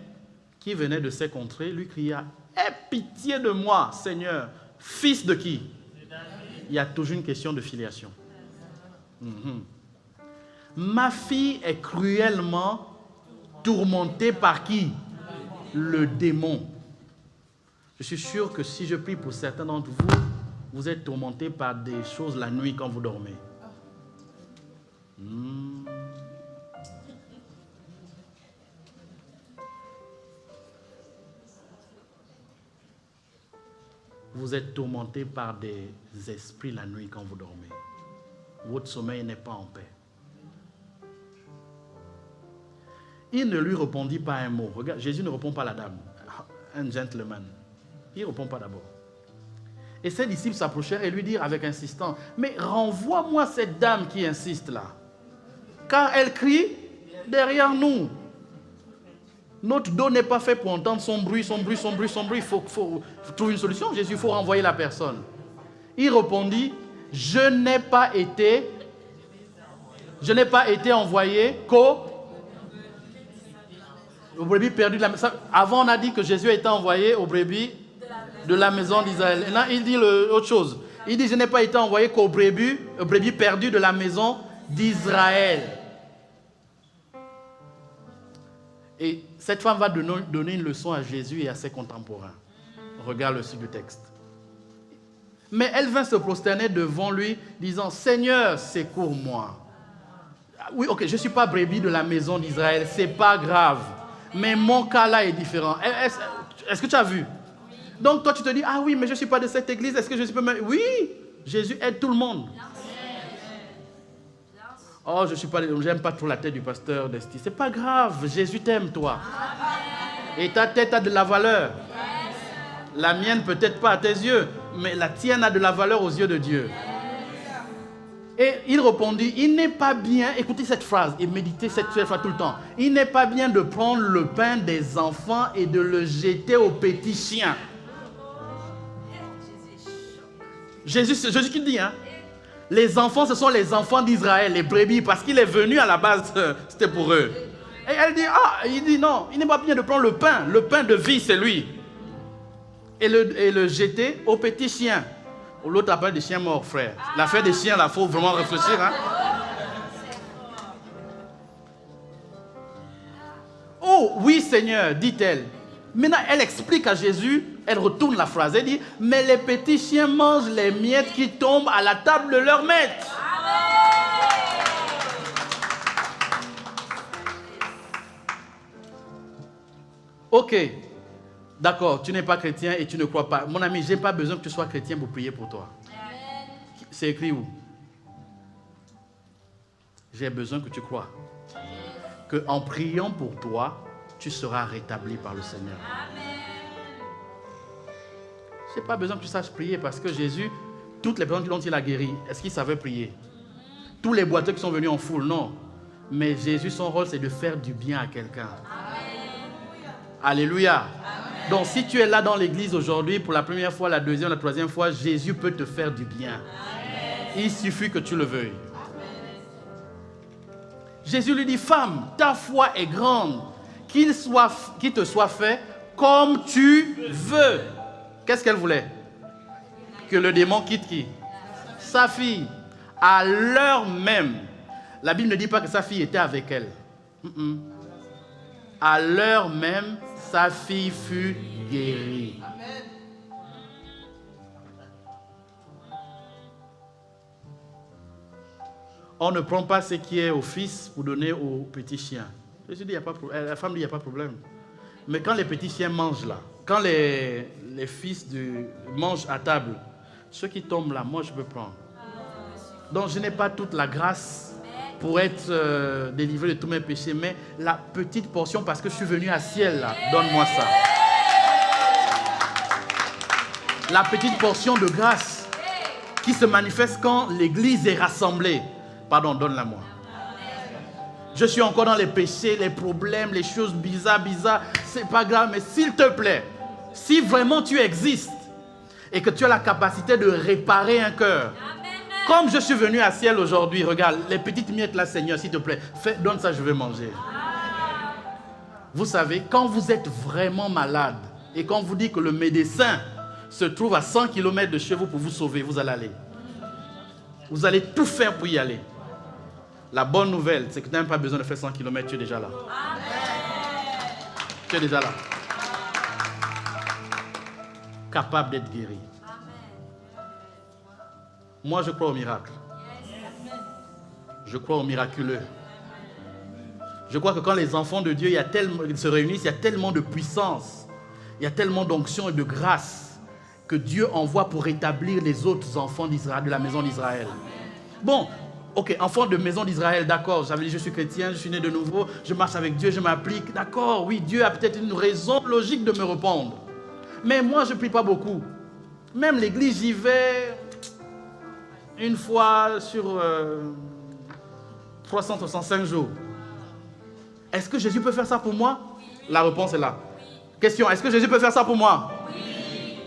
qui venait de ces contrées, lui cria « Aie pitié de moi, Seigneur, fils de qui ?» Il y a toujours une question de filiation. Ma fille est cruellement tourmentée par qui? Le démon. Je suis sûr que si je prie pour certains d'entre vous, vous êtes tourmentés par des choses la nuit quand vous dormez. Vous êtes tourmentés par des esprits la nuit quand vous dormez. Votre sommeil n'est pas en paix. Il ne lui répondit pas un mot. Regarde, Jésus ne répond pas à la dame. Un gentleman. Il ne répond pas d'abord. Et ses disciples s'approchèrent et lui dirent avec insistance, « Mais renvoie-moi cette dame qui insiste là. Car elle crie derrière nous. Notre dos n'est pas fait pour entendre son bruit. Il faut trouver une solution. Jésus, il faut renvoyer la personne. » Il répondit, « Je n'ai pas été envoyé qu'aux brebis perdues de la maison. » Avant, on a dit que Jésus a été envoyé aux brebis de la maison d'Israël. Et là, il dit autre chose. Il dit, je n'ai pas été envoyé qu'aux brebis perdues de la maison d'Israël. Et cette femme va donner une leçon à Jésus et à ses contemporains. Regarde le suite du texte. Mais elle vint se prosterner devant lui, disant, Seigneur, secours-moi. Oui, ok, je ne suis pas brebis de la maison d'Israël, ce n'est pas grave. Mais mon cas là est différent. Est-ce que tu as vu? Donc toi tu te dis, ah oui, mais je ne suis pas de cette église, est-ce que je suis pas... Oui, Jésus aide tout le monde. Oh, j'aime pas trop la tête du pasteur d'Esti. C'est pas grave, Jésus t'aime toi. Et ta tête a de la valeur. La mienne peut-être pas à tes yeux, mais la tienne a de la valeur aux yeux de Dieu. Et il répondit, il n'est pas bien, écoutez cette phrase et méditez cette phrase tout le temps. Il n'est pas bien de prendre le pain des enfants et de le jeter aux petits chiens. Jésus qui dit, hein? Les enfants, ce sont les enfants d'Israël, les brebis, parce qu'il est venu à la base, c'était pour eux. Et elle dit, il dit non, il n'est pas bien de prendre le pain de vie, c'est lui. Et le jeter aux petits chiens. L'autre appelle des chiens morts, frère. L'affaire des chiens, là, il faut vraiment réfléchir. Hein? Oh, oui, Seigneur, dit-elle. Maintenant, elle explique à Jésus, elle retourne la phrase. Elle dit, mais les petits chiens mangent les miettes qui tombent à la table de leur maître. Ok, d'accord, tu n'es pas chrétien et tu ne crois pas. Mon ami, je n'ai pas besoin que tu sois chrétien pour prier pour toi. C'est écrit où? J'ai besoin que tu crois. Qu'en priant pour toi, tu seras rétabli par le Seigneur. Je n'ai pas besoin que tu saches prier parce que Jésus, toutes les personnes dont il a guéri, est-ce qu'il savait prier? Tous les boiteux qui sont venus en foule, non. Mais Jésus, son rôle, c'est de faire du bien à quelqu'un. Alléluia. Donc, si tu es là dans l'église aujourd'hui, pour la première fois, la deuxième, la troisième fois, Jésus peut te faire du bien. Il suffit que tu le veuilles. Jésus lui dit, femme, ta foi est grande, qu'il te soit fait comme tu veux. Qu'est-ce qu'elle voulait? Que le démon quitte qui? Sa fille. À l'heure même. La Bible ne dit pas que sa fille était avec elle. À l'heure même, sa fille fut guérie. On ne prend pas ce qui est au fils pour donner aux petits chiens. Jésus dit, la femme dit, il n'y a pas de problème. Mais quand les petits chiens mangent là, quand les fils mangent à table, ceux qui tombent là, moi je peux prendre. Donc je n'ai pas toute la grâce pour être délivré de tous mes péchés, mais la petite portion, parce que je suis venu à ciel là, donne-moi ça. La petite portion de grâce qui se manifeste quand l'église est rassemblée. Pardon, donne-la-moi. Je suis encore dans les péchés, les problèmes, les choses bizarres. C'est pas grave, mais s'il te plaît, si vraiment tu existes et que tu as la capacité de réparer un cœur, comme je suis venu à ciel aujourd'hui, regarde, les petites miettes là, Seigneur, s'il te plaît, donne ça, je vais manger. Vous savez, quand vous êtes vraiment malade et quand vous dites que le médecin se trouve à 100 km de chez vous pour vous sauver, vous allez aller. Vous allez tout faire pour y aller. La bonne nouvelle, c'est que tu n'as même pas besoin de faire 100 km, tu es déjà là. Amen. Tu es déjà là. Capable d'être guéri. Amen. Moi, je crois au miracle. Je crois au miraculeux. Je crois que quand les enfants de Dieu ils se réunissent, il y a tellement de puissance, il y a tellement d'onction et de grâce que Dieu envoie pour rétablir les autres enfants d'Israël, de la maison d'Israël. Bon, ok, enfant de maison d'Israël, d'accord, j'avais dit je suis chrétien, je suis né de nouveau, je marche avec Dieu, je m'applique, d'accord, oui, Dieu a peut-être une raison logique de me répondre. Mais moi, je ne prie pas beaucoup. Même l'église, j'y vais une fois sur 365 jours. Est-ce que Jésus peut faire ça pour moi? La réponse est là. Question, est-ce que Jésus peut faire ça pour moi? Oui.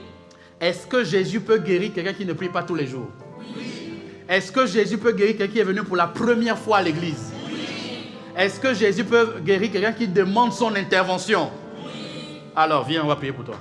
Est-ce que Jésus peut guérir quelqu'un qui ne prie pas tous les jours? Oui. Est-ce que Jésus peut guérir quelqu'un qui est venu pour la première fois à l'église? Oui. Est-ce que Jésus peut guérir quelqu'un qui demande son intervention? Oui. Alors, viens, on va prier pour toi.